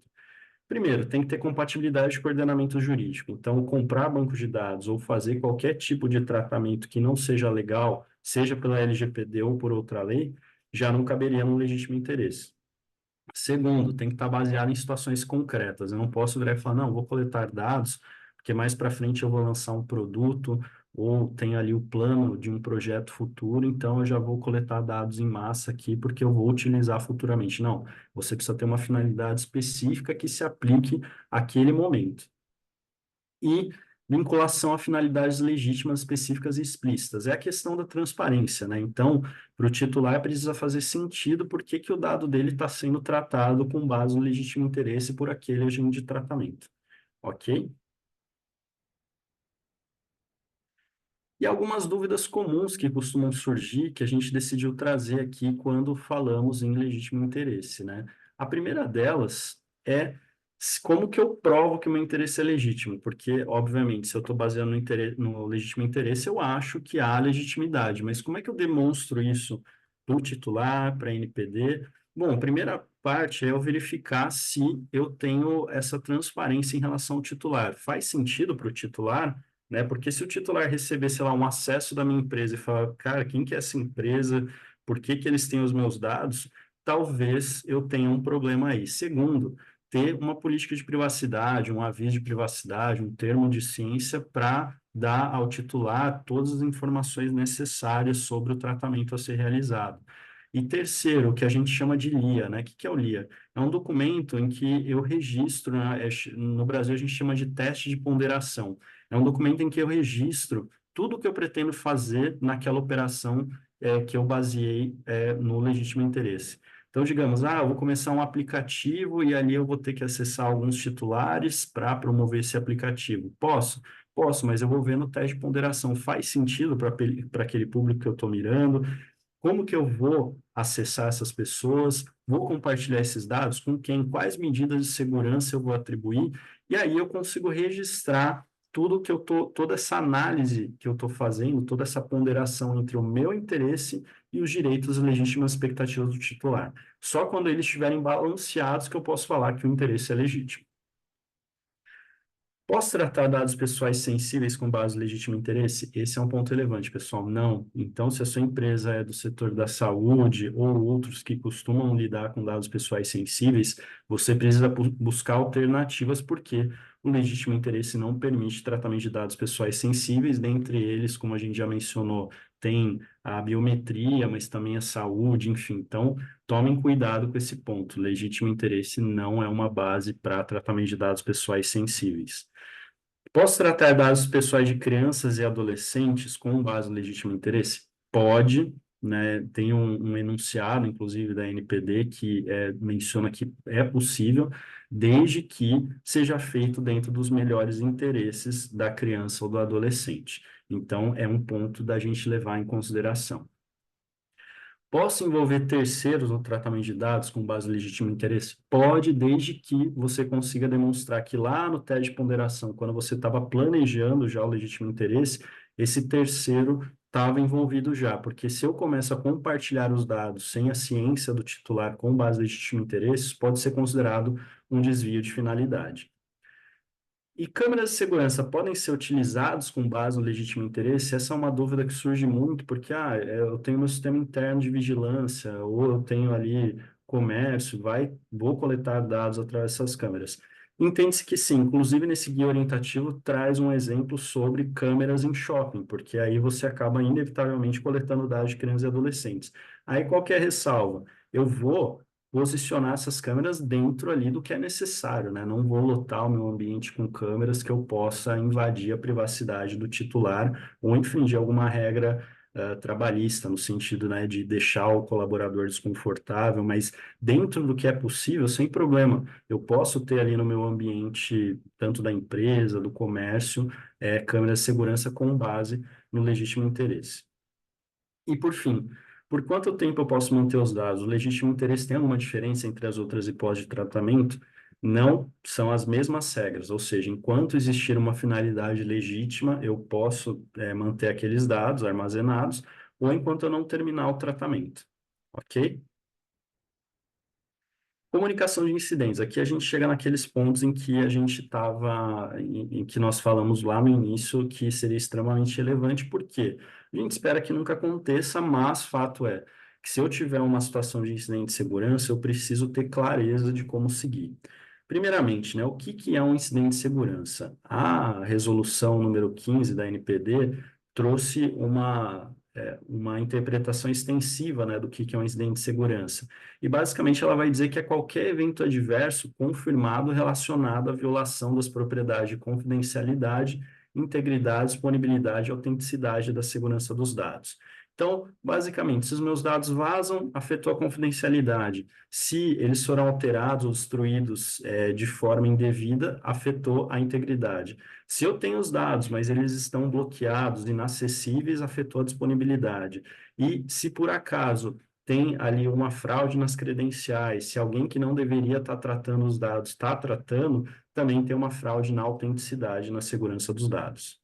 Primeiro, tem que ter compatibilidade de coordenamento jurídico. Então, comprar banco de dados ou fazer qualquer tipo de tratamento que não seja legal, seja pela LGPD ou por outra lei, já não caberia no legítimo interesse. Segundo, tem que estar baseado em situações concretas. Eu não posso virar e falar, não, vou coletar dados, porque mais para frente eu vou lançar um produto ou tenho ali o plano de um projeto futuro, então eu já vou coletar dados em massa aqui porque eu vou utilizar futuramente. Não, você precisa ter uma finalidade específica que se aplique àquele momento. E vinculação a finalidades legítimas específicas e explícitas. É a questão da transparência, né? Então, para o titular precisa fazer sentido por que o dado dele está sendo tratado com base no legítimo interesse por aquele agente de tratamento. Ok? E algumas dúvidas comuns que costumam surgir, que a gente decidiu trazer aqui quando falamos em legítimo interesse, né? A primeira delas é como que eu provo que o meu interesse é legítimo? Porque, obviamente, se eu estou baseando no legítimo interesse, eu acho que há legitimidade, mas como é que eu demonstro isso para o titular, para a NPD? Bom, a primeira parte é eu verificar se eu tenho essa transparência em relação ao titular. Faz sentido para o titular, né? Porque se o titular receber, sei lá, um acesso da minha empresa e falar, cara, quem que é essa empresa? Por que que eles têm os meus dados? Talvez eu tenha um problema aí. Segundo, ter uma política de privacidade, um aviso de privacidade, um termo de ciência para dar ao titular todas as informações necessárias sobre o tratamento a ser realizado. E terceiro, o que a gente chama de LIA, né? O que é o LIA? É um documento em que eu registro, né? No Brasil a gente chama de teste de ponderação. É um documento em que eu registro tudo o que eu pretendo fazer naquela operação que eu baseei no legítimo interesse. Então, digamos, eu vou começar um aplicativo e ali eu vou ter que acessar alguns titulares para promover esse aplicativo. Posso? Posso, mas eu vou ver no teste de ponderação. Faz sentido para aquele público que eu estou mirando? Como que eu vou acessar essas pessoas? Vou compartilhar esses dados com quem? Quais medidas de segurança eu vou atribuir? E aí eu consigo registrar tudo que eu tô, toda essa análise que eu estou fazendo, toda essa ponderação entre o meu interesse e os direitos e legítimas expectativas do titular. Só quando eles estiverem balanceados que eu posso falar que o interesse é legítimo. Posso tratar dados pessoais sensíveis com base no legítimo interesse? Esse é um ponto relevante, pessoal. Não. Então, se a sua empresa é do setor da saúde ou outros que costumam lidar com dados pessoais sensíveis, você precisa buscar alternativas, porque o legítimo interesse não permite tratamento de dados pessoais sensíveis, dentre eles, como a gente já mencionou, tem a biometria, mas também a saúde, enfim. Então, tomem cuidado com esse ponto. Legítimo interesse não é uma base para tratamento de dados pessoais sensíveis. Posso tratar dados pessoais de crianças e adolescentes com base no legítimo interesse? Pode, né? Tem um enunciado, inclusive, da NPD, que menciona que é possível, desde que seja feito dentro dos melhores interesses da criança ou do adolescente. Então, é um ponto da gente levar em consideração. Posso envolver terceiros no tratamento de dados com base no legítimo interesse? Pode, desde que você consiga demonstrar que lá no teste de ponderação, quando você estava planejando já o legítimo interesse, esse terceiro estava envolvido já, porque se eu começo a compartilhar os dados sem a ciência do titular com base no legítimo interesse, pode ser considerado um desvio de finalidade. E câmeras de segurança podem ser utilizados com base no legítimo interesse? Essa é uma dúvida que surge muito, porque eu tenho meu sistema interno de vigilância, ou eu tenho ali comércio, vou coletar dados através dessas câmeras. Entende-se que sim, inclusive nesse guia orientativo traz um exemplo sobre câmeras em shopping, porque aí você acaba inevitavelmente coletando dados de crianças e adolescentes. Aí qual que é a ressalva? Eu vou posicionar essas câmeras dentro ali do que é necessário, né? Não vou lotar o meu ambiente com câmeras que eu possa invadir a privacidade do titular ou infringir alguma regra trabalhista, no sentido, né, de deixar o colaborador desconfortável, mas dentro do que é possível, sem problema. Eu posso ter ali no meu ambiente, tanto da empresa, do comércio, câmeras de segurança com base no legítimo interesse. E, por fim, por quanto tempo eu posso manter os dados? O legítimo interesse tem alguma diferença entre as outras hipóteses de tratamento? não são as mesmas regras, ou seja, enquanto existir uma finalidade legítima, eu posso manter aqueles dados armazenados, ou enquanto eu não terminar o tratamento, ok? Comunicação de incidentes. Aqui a gente chega naqueles pontos em que a gente estava, em que nós falamos lá no início, que seria extremamente relevante, porque a gente espera que nunca aconteça, mas fato é que se eu tiver uma situação de incidente de segurança, eu preciso ter clareza de como seguir. Primeiramente, né, o que que é um incidente de segurança? A resolução número 15 da NPD trouxe uma interpretação extensiva, né, do que é um incidente de segurança. E basicamente ela vai dizer que é qualquer evento adverso confirmado relacionado à violação das propriedades de confidencialidade, integridade, disponibilidade e autenticidade da segurança dos dados. Então, basicamente, se os meus dados vazam, afetou a confidencialidade. Se eles foram alterados ou destruídos de forma indevida, afetou a integridade. Se eu tenho os dados, mas eles estão bloqueados, inacessíveis, afetou a disponibilidade. E se por acaso tem ali uma fraude nas credenciais, se alguém que não deveria estar tratando os dados está tratando, também tem uma fraude na autenticidade, na segurança dos dados.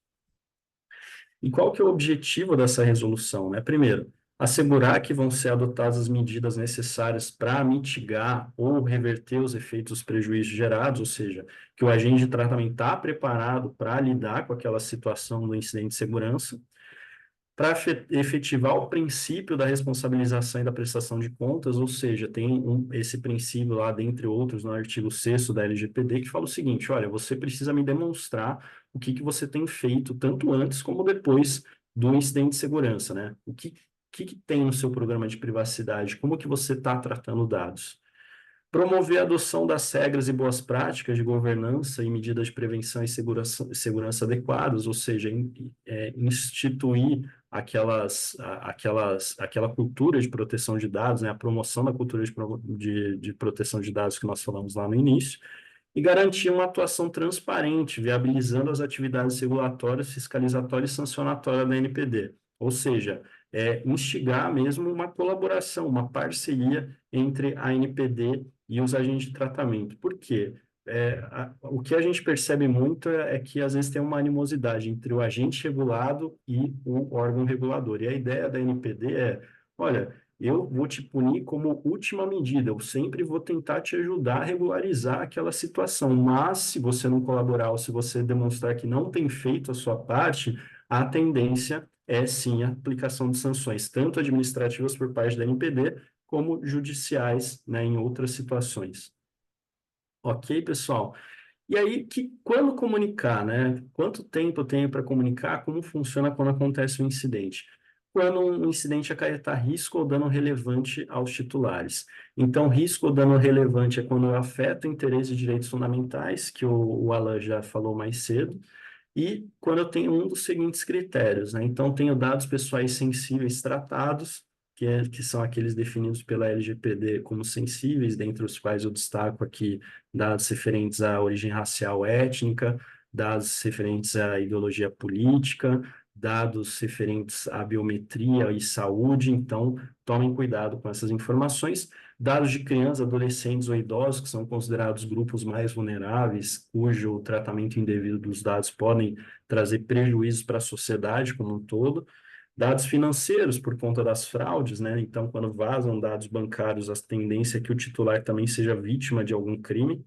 E qual que é o objetivo dessa resolução, né? Primeiro, assegurar que vão ser adotadas as medidas necessárias para mitigar ou reverter os efeitos dos prejuízos gerados, ou seja, que o agente de tratamento está preparado para lidar com aquela situação do incidente de segurança, para efetivar o princípio da responsabilização e da prestação de contas, ou seja, tem esse princípio lá, dentre outros, no artigo 6º da LGPD, que fala o seguinte: olha, você precisa me demonstrar o que você tem feito, tanto antes como depois do incidente de segurança, né? O que tem no seu programa de privacidade? Como que você está tratando dados? Promover a adoção das regras e boas práticas de governança e medidas de prevenção e segurança adequadas, ou seja, instituir aquela cultura de proteção de dados, né, a promoção da cultura de proteção de dados que nós falamos lá no início, e garantir uma atuação transparente, viabilizando as atividades regulatórias, fiscalizatórias e sancionatórias da NPD. Ou seja, instigar mesmo uma colaboração, uma parceria entre a NPD e os agentes de tratamento. Por quê? O que a gente percebe muito é que às vezes tem uma animosidade entre o agente regulado e o órgão regulador. E a ideia da NPD é, olha, eu vou te punir como última medida, eu sempre vou tentar te ajudar a regularizar aquela situação, mas se você não colaborar ou se você demonstrar que não tem feito a sua parte, a tendência é sim a aplicação de sanções, tanto administrativas por parte da NPD, como judiciais, né, em outras situações. Ok, pessoal? E aí, quando comunicar, né? Quanto tempo eu tenho para comunicar? Como funciona quando acontece um incidente? Quando um incidente acarretar risco ou dano relevante aos titulares. Então, risco ou dano relevante é quando afeta o interesse de direitos fundamentais, que o Alan já falou mais cedo, e quando eu tenho um dos seguintes critérios, né? Então, tenho dados pessoais sensíveis tratados, que são aqueles definidos pela LGPD como sensíveis, dentre os quais eu destaco aqui dados referentes à origem racial étnica, dados referentes à ideologia política, dados referentes à biometria e saúde. Então, tomem cuidado com essas informações. Dados de crianças, adolescentes ou idosos, que são considerados grupos mais vulneráveis, cujo tratamento indevido dos dados podem trazer prejuízos para a sociedade como um todo. Dados financeiros, por conta das fraudes, né? Então, quando vazam dados bancários, a tendência é que o titular também seja vítima de algum crime.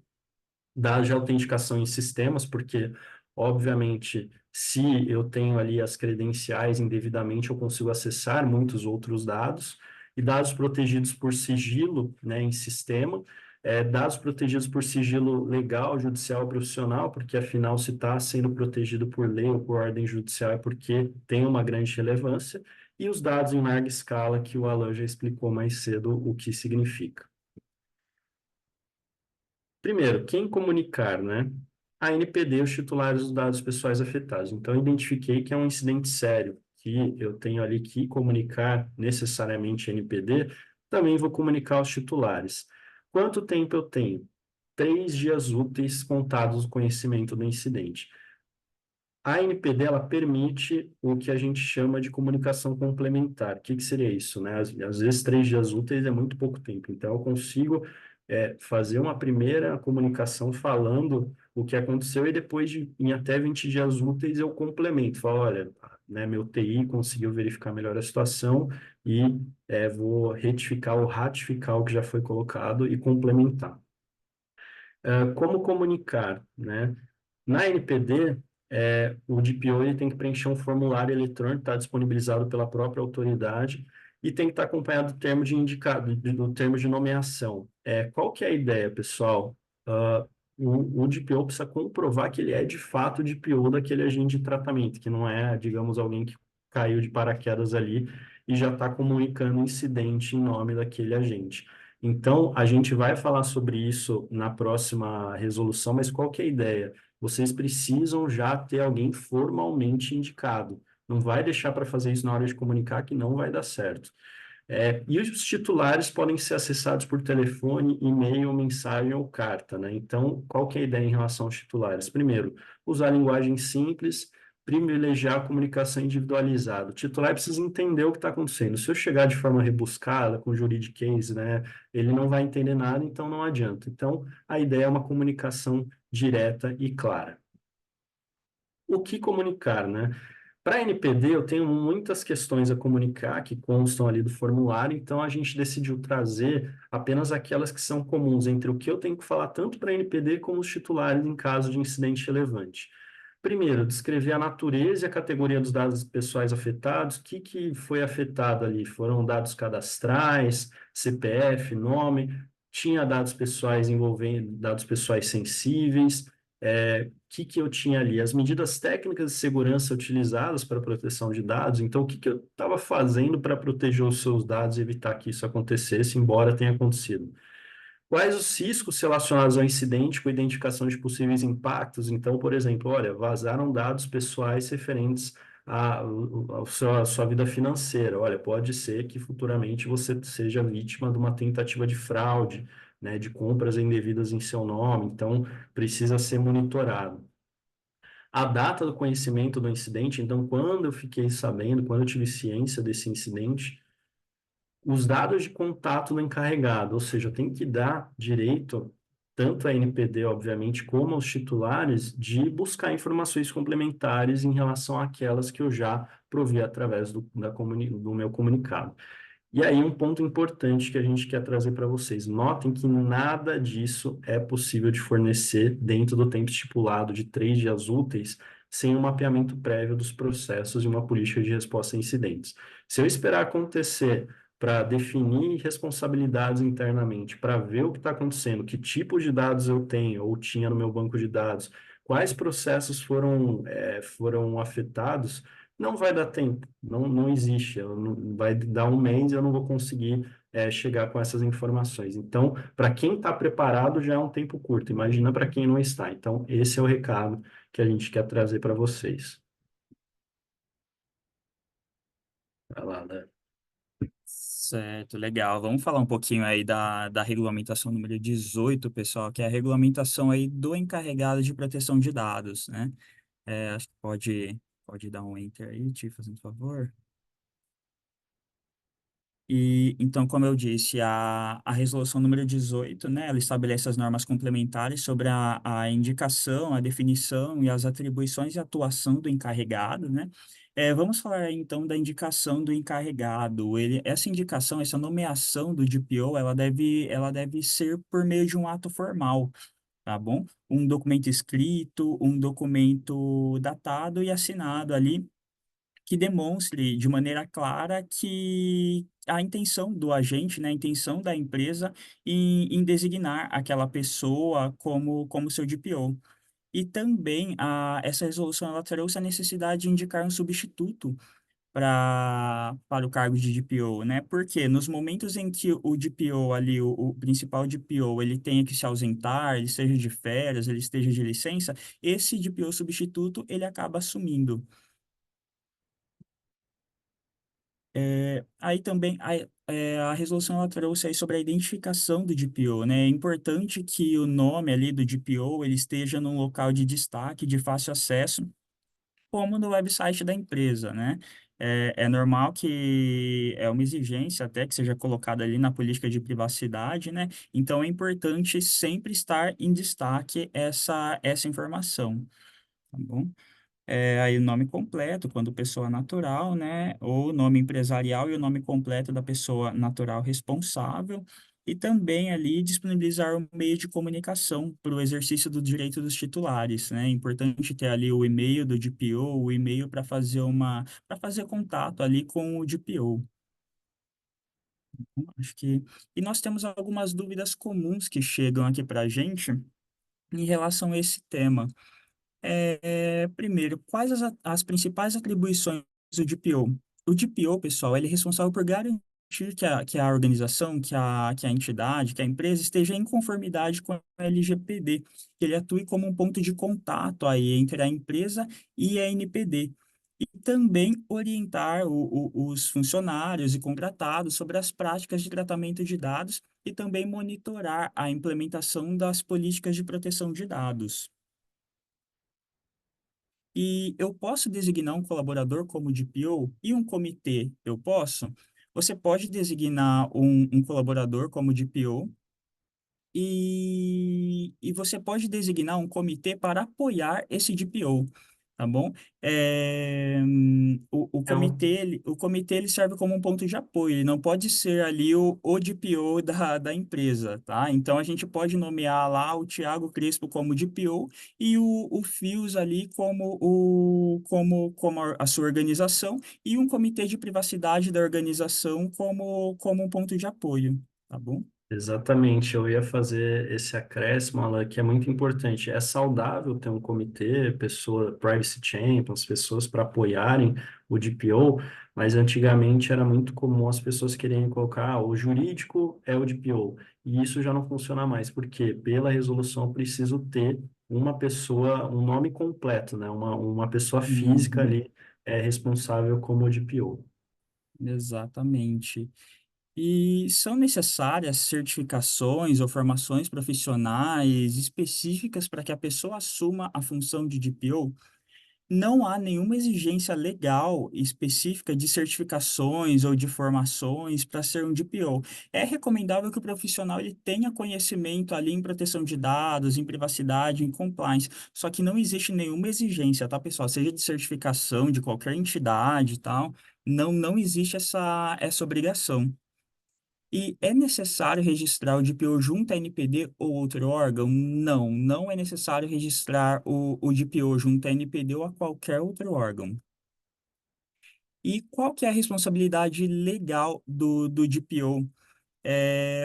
Dados de autenticação em sistemas, porque, obviamente, se eu tenho ali as credenciais indevidamente, eu consigo acessar muitos outros dados, e dados protegidos por sigilo, né, em sistema, dados protegidos por sigilo legal, judicial, profissional, porque, afinal, se está sendo protegido por lei ou por ordem judicial é porque tem uma grande relevância, e os dados em larga escala, que o Alan já explicou mais cedo o que significa. Primeiro, quem comunicar, né? A NPD, os titulares dos dados pessoais afetados. Então, eu identifiquei que é um incidente sério, que eu tenho ali que comunicar necessariamente a NPD, também vou comunicar aos titulares. Quanto tempo eu tenho? 3 dias úteis contados do conhecimento do incidente. A NPD, ela permite o que a gente chama de comunicação complementar. O que seria isso, né? Às vezes, 3 dias úteis é muito pouco tempo. Então, eu consigo fazer uma primeira comunicação falando o que aconteceu e depois em até 20 dias úteis eu complemento. Falo, olha, né, meu TI conseguiu verificar melhor a situação e vou retificar ou ratificar o que já foi colocado e complementar. Como comunicar, né? Na NPD, o DPO ele tem que preencher um formulário eletrônico, está disponibilizado pela própria autoridade, e tem que estar acompanhado do termo de indicado, do termo de nomeação. Qual que é a ideia, pessoal? Ah, o DPO precisa comprovar que ele é de fato o DPO daquele agente de tratamento, que não é, digamos, alguém que caiu de paraquedas ali e já está comunicando incidente em nome daquele agente. Então, a gente vai falar sobre isso na próxima resolução, mas qual que é a ideia? Vocês precisam já ter alguém formalmente indicado. Não vai deixar para fazer isso na hora de comunicar, que não vai dar certo. E os titulares podem ser acessados por telefone, e-mail, mensagem ou carta, né? Então, qual que é a ideia em relação aos titulares? Primeiro, usar linguagem simples, privilegiar a comunicação individualizada. O titular precisa entender o que está acontecendo. Se eu chegar de forma rebuscada, com juridiquês, né, ele não vai entender nada, então não adianta. Então, a ideia é uma comunicação direta e clara. O que comunicar, né? Para NPD, eu tenho muitas questões a comunicar que constam ali do formulário, então a gente decidiu trazer apenas aquelas que são comuns entre o que eu tenho que falar tanto para NPD como os titulares em caso de incidente relevante. Primeiro, descrever a natureza e a categoria dos dados pessoais afetados, o que foi afetado ali? Foram dados cadastrais, CPF, nome, tinha dados pessoais envolvendo dados pessoais sensíveis, que eu tinha ali? As medidas técnicas de segurança utilizadas para proteção de dados. Então, o que eu estava fazendo para proteger os seus dados e evitar que isso acontecesse, embora tenha acontecido? Quais os riscos relacionados ao incidente com identificação de possíveis impactos? Então, por exemplo, olha, vazaram dados pessoais referentes à sua vida financeira. Olha, pode ser que futuramente você seja vítima de uma tentativa de fraude, né, de compras indevidas em seu nome. Então, precisa ser monitorado. A data do conhecimento do incidente, então, quando eu fiquei sabendo, quando eu tive ciência desse incidente, os dados de contato do encarregado, ou seja, eu tenho que dar direito, tanto à NPD, obviamente, como aos titulares, de buscar informações complementares em relação àquelas que eu já provi através do meu comunicado. E aí, um ponto importante que a gente quer trazer para vocês. Notem que nada disso é possível de fornecer dentro do tempo estipulado de 3 dias úteis, sem um mapeamento prévio dos processos e uma política de resposta a incidentes. Se eu esperar acontecer para definir responsabilidades internamente, para ver o que está acontecendo, que tipo de dados eu tenho ou tinha no meu banco de dados, quais processos foram afetados, não vai dar tempo, não existe. Vai dar um mês e eu não vou conseguir chegar com essas informações. Então, para quem está preparado, já é um tempo curto. Imagina para quem não está. Então, esse é o recado que a gente quer trazer para vocês. Vai lá, né? Certo, legal. Vamos falar um pouquinho aí da regulamentação número 18, pessoal, que é a regulamentação aí do encarregado de proteção de dados, né? Acho que pode dar um enter aí, te fazendo favor. E, então, como eu disse, a resolução número 18, né, ela estabelece as normas complementares sobre a indicação, a definição e as atribuições e atuação do encarregado, né? Vamos falar aí, então da indicação do encarregado. Essa indicação, essa nomeação do DPO, ela deve ser por meio de um ato formal, tá bom? Um documento escrito, um documento datado e assinado ali que demonstre de maneira clara que a intenção do agente, né, a intenção da empresa em designar aquela pessoa como seu DPO. E também essa resolução ela trouxe a necessidade de indicar um substituto para o cargo de DPO, né? Porque nos momentos em que o DPO ali, o principal DPO, ele tenha que se ausentar, ele esteja de férias, ele esteja de licença, esse DPO substituto ele acaba assumindo. Aí também a resolução ela trouxe aí sobre a identificação do DPO, né? É importante que o nome ali do DPO ele esteja num local de destaque, de fácil acesso, como no website da empresa, né? É normal que é uma exigência até que seja colocada ali na política de privacidade, né? Então é importante sempre estar em destaque essa informação, tá bom? Aí o nome completo, quando pessoa natural, né? Ou nome empresarial e o nome completo da pessoa natural responsável. E também ali disponibilizar um meio de comunicação para o exercício do direito dos titulares, né? É importante ter ali o e-mail do DPO, o e-mail para fazer contato ali com o DPO. Acho que... E nós temos algumas dúvidas comuns que chegam aqui para a gente em relação a esse tema. Primeiro, quais as principais atribuições do DPO? O DPO, pessoal, ele é responsável por garantir que a organização, que a entidade, que a empresa esteja em conformidade com a LGPD, que ele atue como um ponto de contato aí entre a empresa e a NPD. E também orientar os funcionários e contratados sobre as práticas de tratamento de dados e também monitorar a implementação das políticas de proteção de dados. E eu posso designar um colaborador como DPO e um comitê, eu posso? Você pode designar um colaborador como DPO e você pode designar um comitê para apoiar esse DPO, tá bom? O É comitê, o comitê ele serve como um ponto de apoio, ele não pode ser ali o DPO da empresa, tá? Então, a gente pode nomear lá o Thiago Crespo como DPO e o Fios ali como a sua organização e um comitê de privacidade da organização como um ponto de apoio, tá bom? Exatamente, eu ia fazer esse acréscimo, Alan, que é muito importante. É saudável ter um comitê, privacy champions, pessoas para apoiarem o DPO, mas antigamente era muito comum as pessoas quererem colocar o jurídico é o DPO, e isso já não funciona mais, porque pela resolução eu preciso ter uma pessoa, um nome completo, né? Uma pessoa física Uhum. ali é responsável como DPO. Exatamente. E são necessárias certificações ou formações profissionais específicas para que a pessoa assuma a função de DPO? Não há nenhuma exigência legal específica de certificações ou de formações para ser um DPO. É recomendável que o profissional ele tenha conhecimento ali em proteção de dados, em privacidade, em compliance. Só que não existe nenhuma exigência, tá, pessoal? Seja de certificação de qualquer entidade e tal, não existe essa obrigação. E é necessário registrar o DPO junto à NPD ou outro órgão? Não é necessário registrar o DPO junto à NPD ou a qualquer outro órgão. E qual que é a responsabilidade legal do DPO?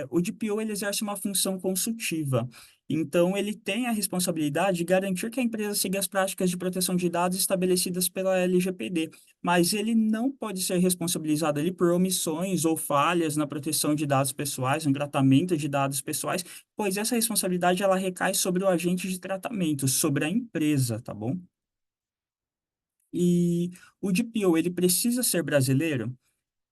O DPO ele exerce uma função consultiva. Então, ele tem a responsabilidade de garantir que a empresa siga as práticas de proteção de dados estabelecidas pela LGPD, mas ele não pode ser responsabilizado ali por omissões ou falhas na proteção de dados pessoais, no tratamento de dados pessoais, pois essa responsabilidade ela recai sobre o agente de tratamento, sobre a empresa, tá bom? E o DPO, ele precisa ser brasileiro?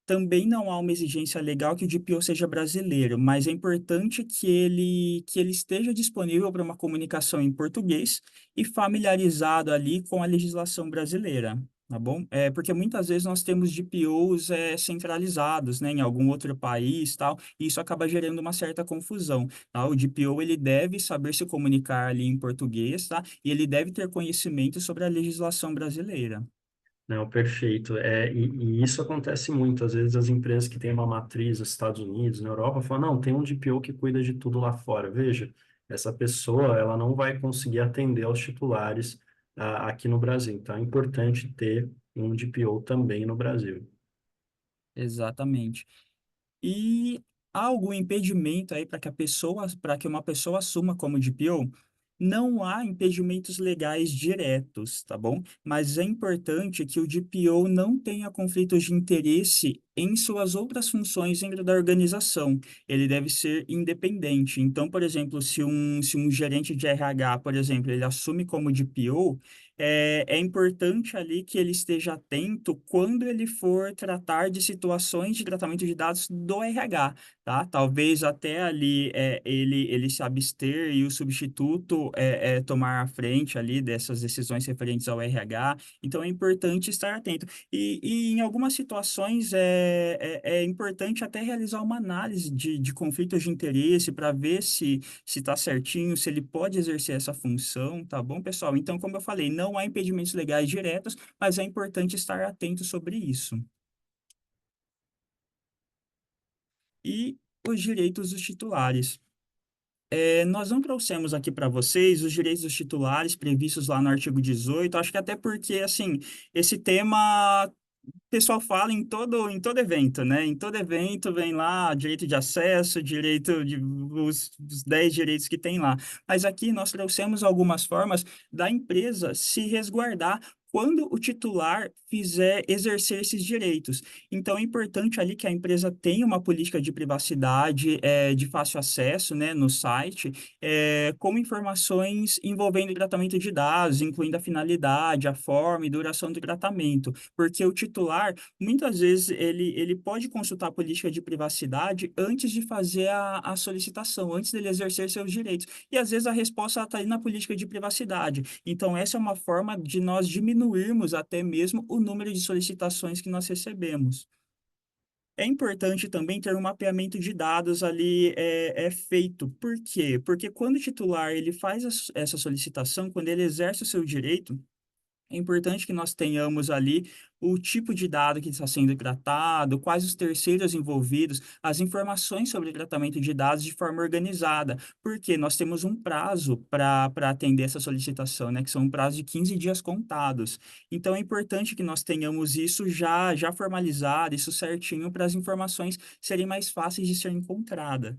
Também não há uma exigência legal que o DPO seja brasileiro, mas é importante que ele esteja disponível para uma comunicação em português e familiarizado ali com a legislação brasileira, tá bom? Porque muitas vezes nós temos DPOs centralizados, né, em algum outro país, tal, e isso acaba gerando uma certa confusão, tá? O DPO ele deve saber se comunicar ali em português, tá? E ele deve ter conhecimento sobre a legislação brasileira. Não, perfeito. E isso acontece muito. Às vezes as empresas que têm uma matriz nos Estados Unidos, na Europa, falam, não, tem um DPO que cuida de tudo lá fora. Veja, essa pessoa, ela não vai conseguir atender aos titulares aqui no Brasil. Então, é importante ter um DPO também no Brasil. Exatamente. E há algum impedimento aí para que uma pessoa assuma como DPO? Não há impedimentos legais diretos, tá bom? Mas é importante que o DPO não tenha conflitos de interesse em suas outras funções dentro da organização. Ele deve ser independente. Então, por exemplo, se um gerente de RH, por exemplo, ele assume como DPO, é importante ali que ele esteja atento quando ele for tratar de situações de tratamento de dados do RH, tá? Talvez até ali ele se abster e o substituto tomar a frente ali dessas decisões referentes ao RH. Então, é importante estar atento. E em algumas situações é importante até realizar uma análise de conflitos de interesse para ver se está certinho, se ele pode exercer essa função, tá bom, pessoal? Então, como eu falei, não há impedimentos legais diretos, mas é importante estar atento sobre isso. E os direitos dos titulares. Nós não trouxemos aqui para vocês os direitos dos titulares previstos lá no artigo 18, acho que até porque, assim, esse tema o pessoal fala em todo evento, né? Em todo evento vem lá direito de acesso, os 10 direitos que tem lá. Mas aqui nós trouxemos algumas formas da empresa se resguardar quando o titular fizer exercer esses direitos. Então, é importante ali que a empresa tenha uma política de privacidade, de fácil acesso, né, no site, com informações envolvendo o tratamento de dados, incluindo a finalidade, a forma e duração do tratamento, porque o titular, muitas vezes, ele pode consultar a política de privacidade antes de fazer a solicitação, antes dele exercer seus direitos. E, às vezes, a resposta está ali na política de privacidade. Então, essa é uma forma de nós diminuirmos até mesmo o número de solicitações que nós recebemos. É importante também ter um mapeamento de dados ali feito. Por quê? Porque quando o titular ele faz essa solicitação, quando ele exerce o seu direito, é importante que nós tenhamos ali o tipo de dado que está sendo tratado, quais os terceiros envolvidos, as informações sobre o tratamento de dados de forma organizada, porque nós temos um prazo para atender essa solicitação, né, que são um prazo de 15 dias contados. Então, é importante que nós tenhamos isso já formalizado, isso certinho, para as informações serem mais fáceis de ser encontradas.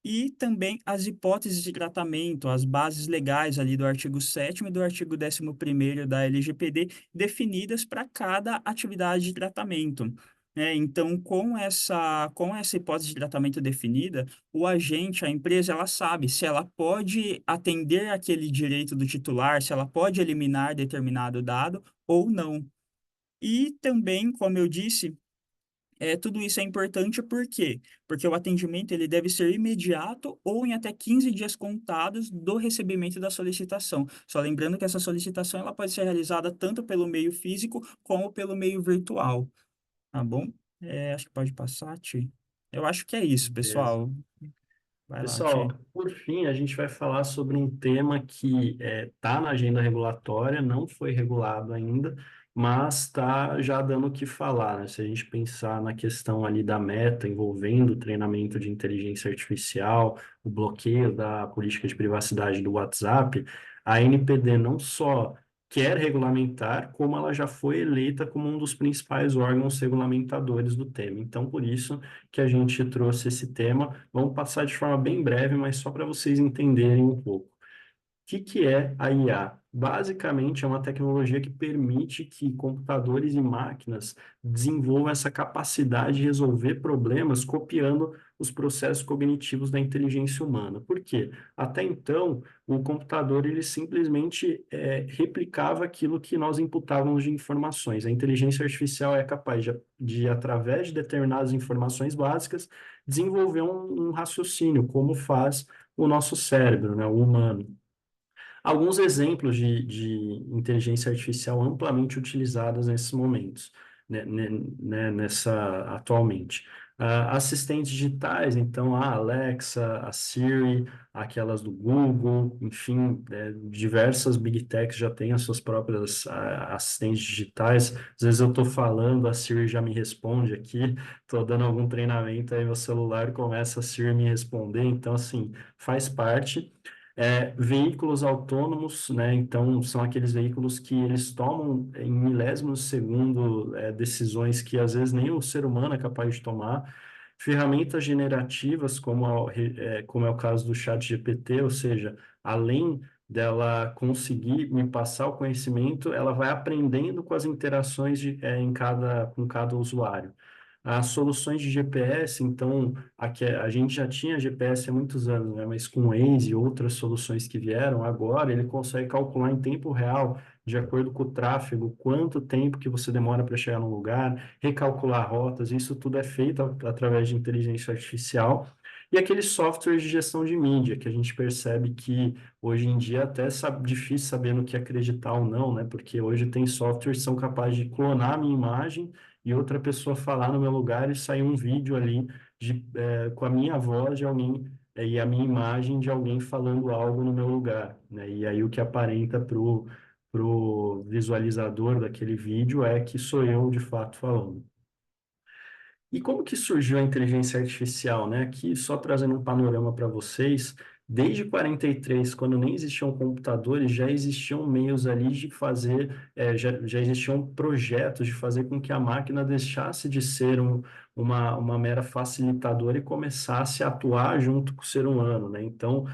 E também as hipóteses de tratamento, as bases legais ali do artigo 7º e do artigo 11º da LGPD, definidas para cada atividade de tratamento. Então, com essa hipótese de tratamento definida, o agente, a empresa, ela sabe se ela pode atender aquele direito do titular, se ela pode eliminar determinado dado ou não. E também, como eu disse, tudo isso é importante por quê? Porque o atendimento ele deve ser imediato ou em até 15 dias contados do recebimento da solicitação. Só lembrando que essa solicitação ela pode ser realizada tanto pelo meio físico como pelo meio virtual, tá bom? Acho que pode passar, Ti. Eu acho que é isso, Beleza. pessoal. Vai lá, Pessoal, Ti. por fim, a gente vai falar sobre um tema que está na agenda regulatória, não foi regulado ainda, mas está já dando o que falar, né? Se a gente pensar na questão ali da meta envolvendo o treinamento de inteligência artificial, o bloqueio da política de privacidade do WhatsApp, a NPD não só quer regulamentar, como ela já foi eleita como um dos principais órgãos regulamentadores do tema. Então, por isso que a gente trouxe esse tema. Vamos passar de forma bem breve, mas só para vocês entenderem um pouco. Que é a IA? Basicamente, é uma tecnologia que permite que computadores e máquinas desenvolvam essa capacidade de resolver problemas copiando os processos cognitivos da inteligência humana. Por quê? Até então, o computador ele simplesmente replicava aquilo que nós imputávamos de informações. A inteligência artificial é capaz através de determinadas informações básicas, desenvolver um raciocínio, como faz o nosso cérebro, né, o humano. Alguns exemplos de inteligência artificial amplamente utilizadas nesses momentos, atualmente. Assistentes digitais, então a Alexa, a Siri, aquelas do Google, enfim, diversas Big Techs já têm as suas próprias assistentes digitais. Às vezes eu estou falando, a Siri já me responde aqui, estou dando algum treinamento, aí meu celular começa a Siri me responder, então assim, faz parte. Veículos autônomos, né? Então, são aqueles veículos que eles tomam em milésimos de segundo, decisões que às vezes nem o ser humano é capaz de tomar. Ferramentas generativas, como é o caso do chat GPT, ou seja, além dela conseguir me passar o conhecimento, ela vai aprendendo com as interações com cada usuário. As soluções de GPS, então, a gente já tinha GPS há muitos anos, né? Mas com o Waze e outras soluções que vieram, agora ele consegue calcular em tempo real, de acordo com o tráfego, quanto tempo que você demora para chegar no lugar, recalcular rotas, isso tudo é feito através de inteligência artificial. E aqueles softwares de gestão de mídia, que a gente percebe que hoje em dia até é difícil saber no que acreditar ou não, né? Porque hoje tem softwares que são capazes de clonar a minha imagem e outra pessoa falar no meu lugar e sair um vídeo ali com a minha voz de alguém e a minha imagem de alguém falando algo no meu lugar, né? E aí o que aparenta pro visualizador daquele vídeo é que sou eu de fato falando. E como que surgiu a inteligência artificial, né? Aqui, só trazendo um panorama para vocês, desde 43, quando nem existiam computadores, já existiam meios ali de fazer, já existiam projetos de fazer com que a máquina deixasse de ser uma mera facilitadora e começasse a atuar junto com o ser humano, né? Então,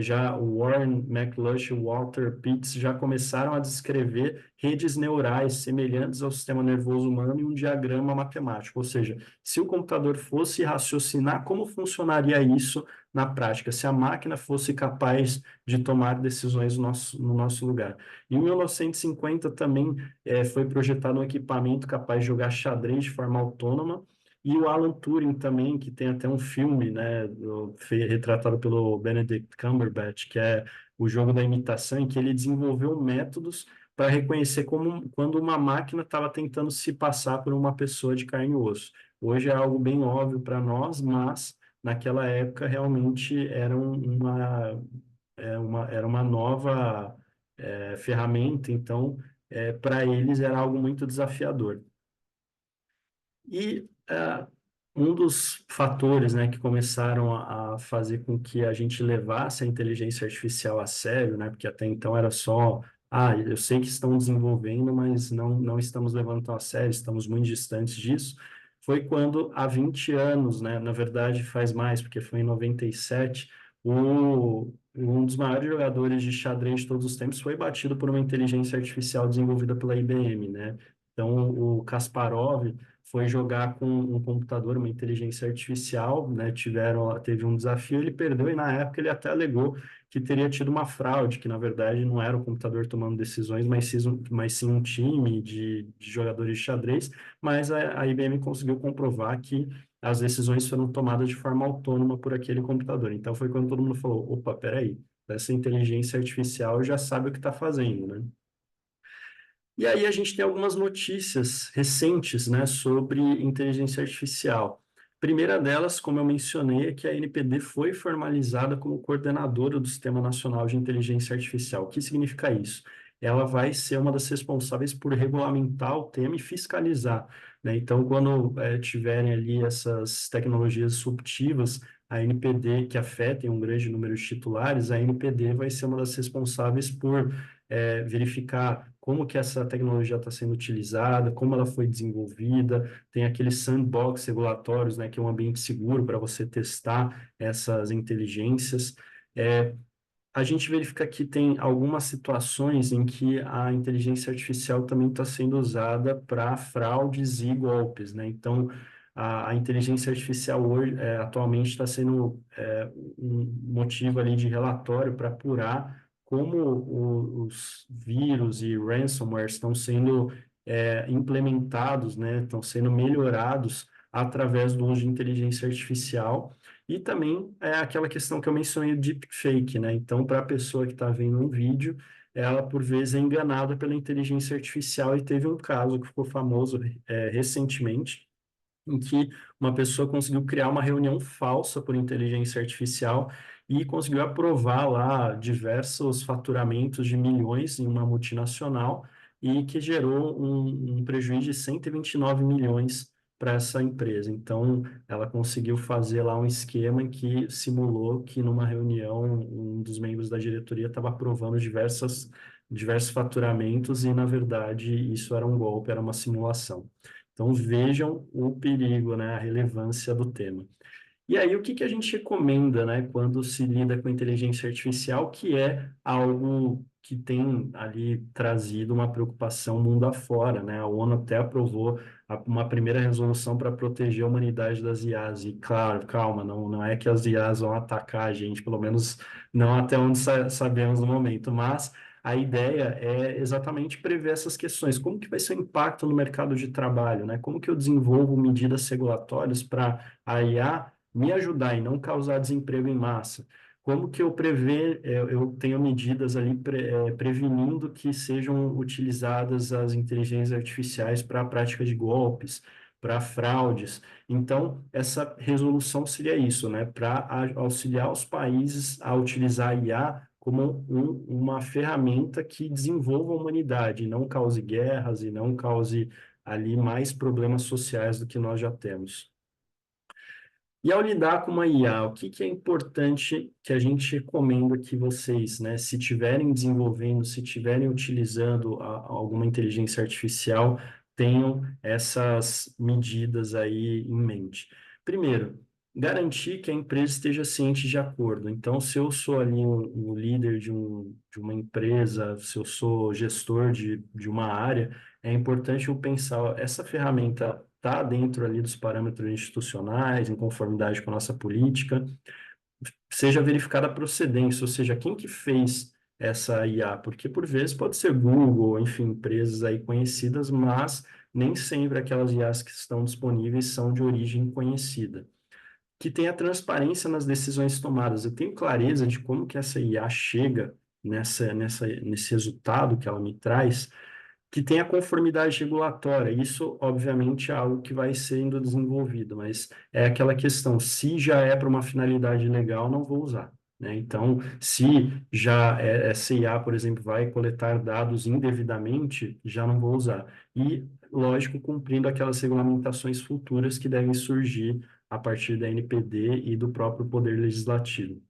já o Warren McLuhan e o Walter Pitts já começaram a descrever redes neurais semelhantes ao sistema nervoso humano em um diagrama matemático, ou seja, se o computador fosse raciocinar, como funcionaria isso na prática? Se a máquina fosse capaz de tomar decisões no nosso lugar. Em 1950 também foi projetado um equipamento capaz de jogar xadrez de forma autônoma, e o Alan Turing também, que tem até um filme, né, retratado pelo Benedict Cumberbatch, que é o jogo da imitação, em que ele desenvolveu métodos para reconhecer quando uma máquina estava tentando se passar por uma pessoa de carne e osso. Hoje é algo bem óbvio para nós, mas naquela época realmente era uma nova ferramenta, então para eles era algo muito desafiador. E um dos fatores, né, que começaram a fazer com que a gente levasse a inteligência artificial a sério, né, porque até então era só, eu sei que estão desenvolvendo, mas não estamos levando tão a sério, estamos muito distantes disso, foi quando há 20 anos, né, na verdade faz mais, porque foi em 97, um dos maiores jogadores de xadrez de todos os tempos foi batido por uma inteligência artificial desenvolvida pela IBM, né? Então, o Kasparov foi jogar com um computador, uma inteligência artificial, né? Teve um desafio, ele perdeu e na época ele até alegou que teria tido uma fraude, que na verdade não era o computador tomando decisões, mas sim um time de jogadores de xadrez, mas a IBM conseguiu comprovar que as decisões foram tomadas de forma autônoma por aquele computador. Então foi quando todo mundo falou, opa, peraí, essa inteligência artificial já sabe o que está fazendo, né? E aí a gente tem algumas notícias recentes, né, sobre inteligência artificial. Primeira delas, como eu mencionei, é que a NPD foi formalizada como coordenadora do Sistema Nacional de Inteligência Artificial. O que significa isso? Ela vai ser uma das responsáveis por regulamentar o tema e fiscalizar, né? Então, quando tiverem ali essas tecnologias disruptivas, a NPD, que afetem um grande número de titulares, a NPD vai ser uma das responsáveis por verificar como que essa tecnologia está sendo utilizada, como ela foi desenvolvida, tem aqueles sandbox regulatórios, né, que é um ambiente seguro para você testar essas inteligências. A gente verifica que tem algumas situações em que a inteligência artificial também está sendo usada para fraudes e golpes, né? Então, a inteligência artificial hoje, atualmente está sendo um motivo ali de relatório para apurar como os vírus e ransomware estão sendo implementados, né? Estão sendo melhorados através do uso de inteligência artificial e também é aquela questão que eu mencionei de deepfake, né? Então, para a pessoa que está vendo um vídeo, ela por vezes é enganada pela inteligência artificial e teve um caso que ficou famoso recentemente, em que uma pessoa conseguiu criar uma reunião falsa por inteligência artificial e conseguiu aprovar lá diversos faturamentos de milhões em uma multinacional e que gerou um prejuízo de 129 milhões para essa empresa. Então, ela conseguiu fazer lá um esquema em que simulou que numa reunião um dos membros da diretoria estava aprovando diversos faturamentos e, na verdade, isso era um golpe, era uma simulação. Então vejam o perigo, né, a relevância do tema. E aí o que que a gente recomenda, né, quando se lida com inteligência artificial, que é algo que tem ali trazido uma preocupação mundo afora, né? A ONU até aprovou uma primeira resolução para proteger a humanidade das IAs. E, claro, calma, não é que as IAs vão atacar a gente, pelo menos não até onde sabemos no momento, mas a ideia é exatamente prever essas questões. Como que vai ser o impacto no mercado de trabalho, né? Como que eu desenvolvo medidas regulatórias para a IA me ajudar e não causar desemprego em massa? Como que eu prever, eu tenho medidas ali prevenindo que sejam utilizadas as inteligências artificiais para a prática de golpes, para fraudes. Então, essa resolução seria isso, né? Para auxiliar os países a utilizar a IA como uma ferramenta que desenvolva a humanidade, e não cause guerras e não cause ali mais problemas sociais do que nós já temos. E ao lidar com uma IA, o que que é importante que a gente recomenda que vocês, né, se estiverem desenvolvendo, se estiverem utilizando alguma inteligência artificial, tenham essas medidas aí em mente. Primeiro, garantir que a empresa esteja ciente de acordo. Então, se eu sou ali um líder de uma empresa, se eu sou gestor de uma área, é importante eu pensar, ó, essa ferramenta está dentro ali dos parâmetros institucionais, em conformidade com a nossa política, seja verificada a procedência, ou seja, quem que fez essa IA, porque por vezes pode ser Google, enfim, empresas aí conhecidas, mas nem sempre aquelas IAs que estão disponíveis são de origem conhecida. Que tenha transparência nas decisões tomadas. Eu tenho clareza de como que essa IA chega nesse resultado que ela me traz, que tenha conformidade regulatória. Isso, obviamente, é algo que vai sendo desenvolvido, mas é aquela questão, se já é para uma finalidade legal, não vou usar. Né? Então, se já essa IA, por exemplo, vai coletar dados indevidamente, já não vou usar. E, lógico, cumprindo aquelas regulamentações futuras que devem surgir a partir da NPD e do próprio Poder Legislativo.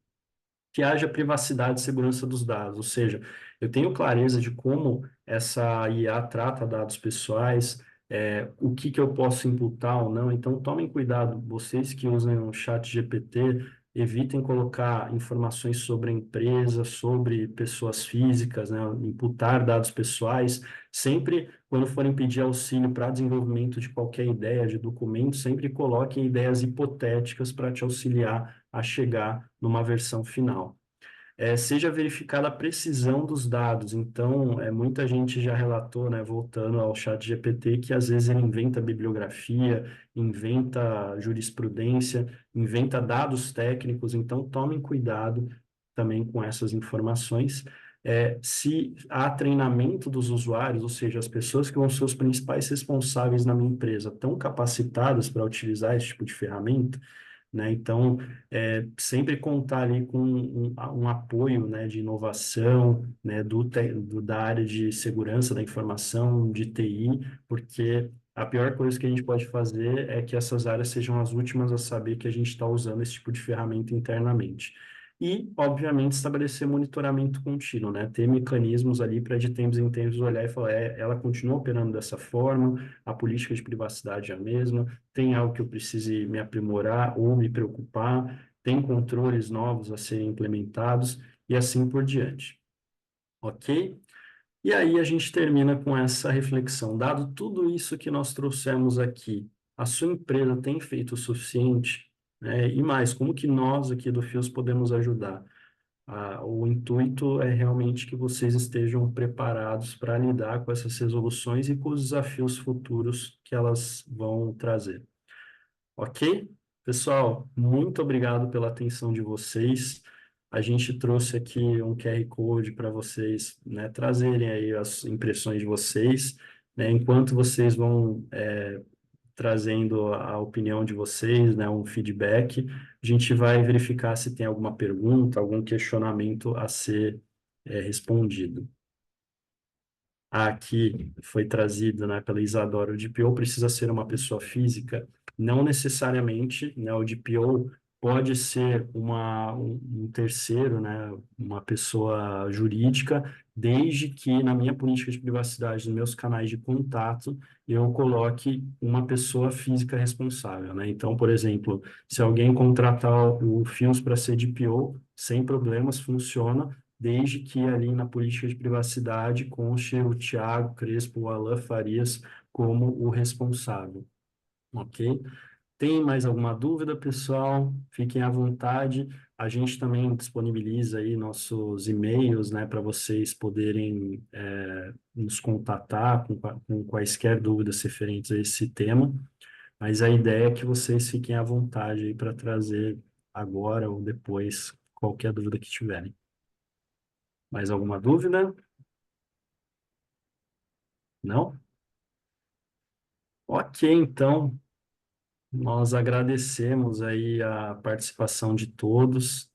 Que haja privacidade e segurança dos dados, ou seja, eu tenho clareza de como essa IA trata dados pessoais, o que que eu posso imputar ou não, então tomem cuidado, vocês que usam o chat GPT, evitem colocar informações sobre a empresa, sobre pessoas físicas, né, imputar dados pessoais, sempre quando forem pedir auxílio para desenvolvimento de qualquer ideia, de documento, sempre coloquem ideias hipotéticas para te auxiliar a chegar numa versão final. Seja verificada a precisão dos dados. Então, muita gente já relatou, né, voltando ao chat GPT, que às vezes ele inventa bibliografia, inventa jurisprudência, inventa dados técnicos. Então, tomem cuidado também com essas informações. Se há treinamento dos usuários, ou seja, as pessoas que vão ser os principais responsáveis na minha empresa, estão capacitadas para utilizar esse tipo de ferramenta, né? Então, sempre contar ali com um apoio, né, de inovação, né, da área de segurança da informação, de TI, porque a pior coisa que a gente pode fazer é que essas áreas sejam as últimas a saber que a gente está usando esse tipo de ferramenta internamente. E, obviamente, estabelecer monitoramento contínuo, né? Ter mecanismos ali para de tempos em tempos olhar e falar, ela continua operando dessa forma, a política de privacidade é a mesma, tem algo que eu precise me aprimorar ou me preocupar, tem controles novos a serem implementados e assim por diante. Ok? E aí a gente termina com essa reflexão. Dado tudo isso que nós trouxemos aqui, a sua empresa tem feito o suficiente? E mais, como que nós aqui do FIOS podemos ajudar? O intuito é realmente que vocês estejam preparados para lidar com essas resoluções e com os desafios futuros que elas vão trazer. Ok? Pessoal, muito obrigado pela atenção de vocês. A gente trouxe aqui um QR Code para vocês, né, trazerem aí as impressões de vocês, né, enquanto vocês vão trazendo a opinião de vocês, né, um feedback, a gente vai verificar se tem alguma pergunta, algum questionamento a ser respondido. Aqui foi trazido, né, pela Isadora, o DPO precisa ser uma pessoa física? Não necessariamente, né, o DPO pode ser um terceiro, né, uma pessoa jurídica, desde que na minha política de privacidade, nos meus canais de contato, eu coloque uma pessoa física responsável, né? Então, por exemplo, se alguém contratar o Fios para ser DPO, sem problemas, funciona, desde que ali na política de privacidade conste o Thiago Crespo, o Alan Farias como o responsável, ok? Tem mais alguma dúvida, pessoal? Fiquem à vontade. A gente também disponibiliza aí nossos e-mails, né, para vocês poderem nos contatar com quaisquer dúvidas referentes a esse tema. Mas a ideia é que vocês fiquem à vontade aí para trazer agora ou depois qualquer dúvida que tiverem. Mais alguma dúvida? Não? Ok, então. Nós agradecemos aí a participação de todos.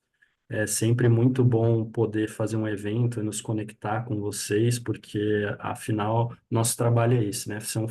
É sempre muito bom poder fazer um evento e nos conectar com vocês, porque afinal nosso trabalho é esse, né? Ser um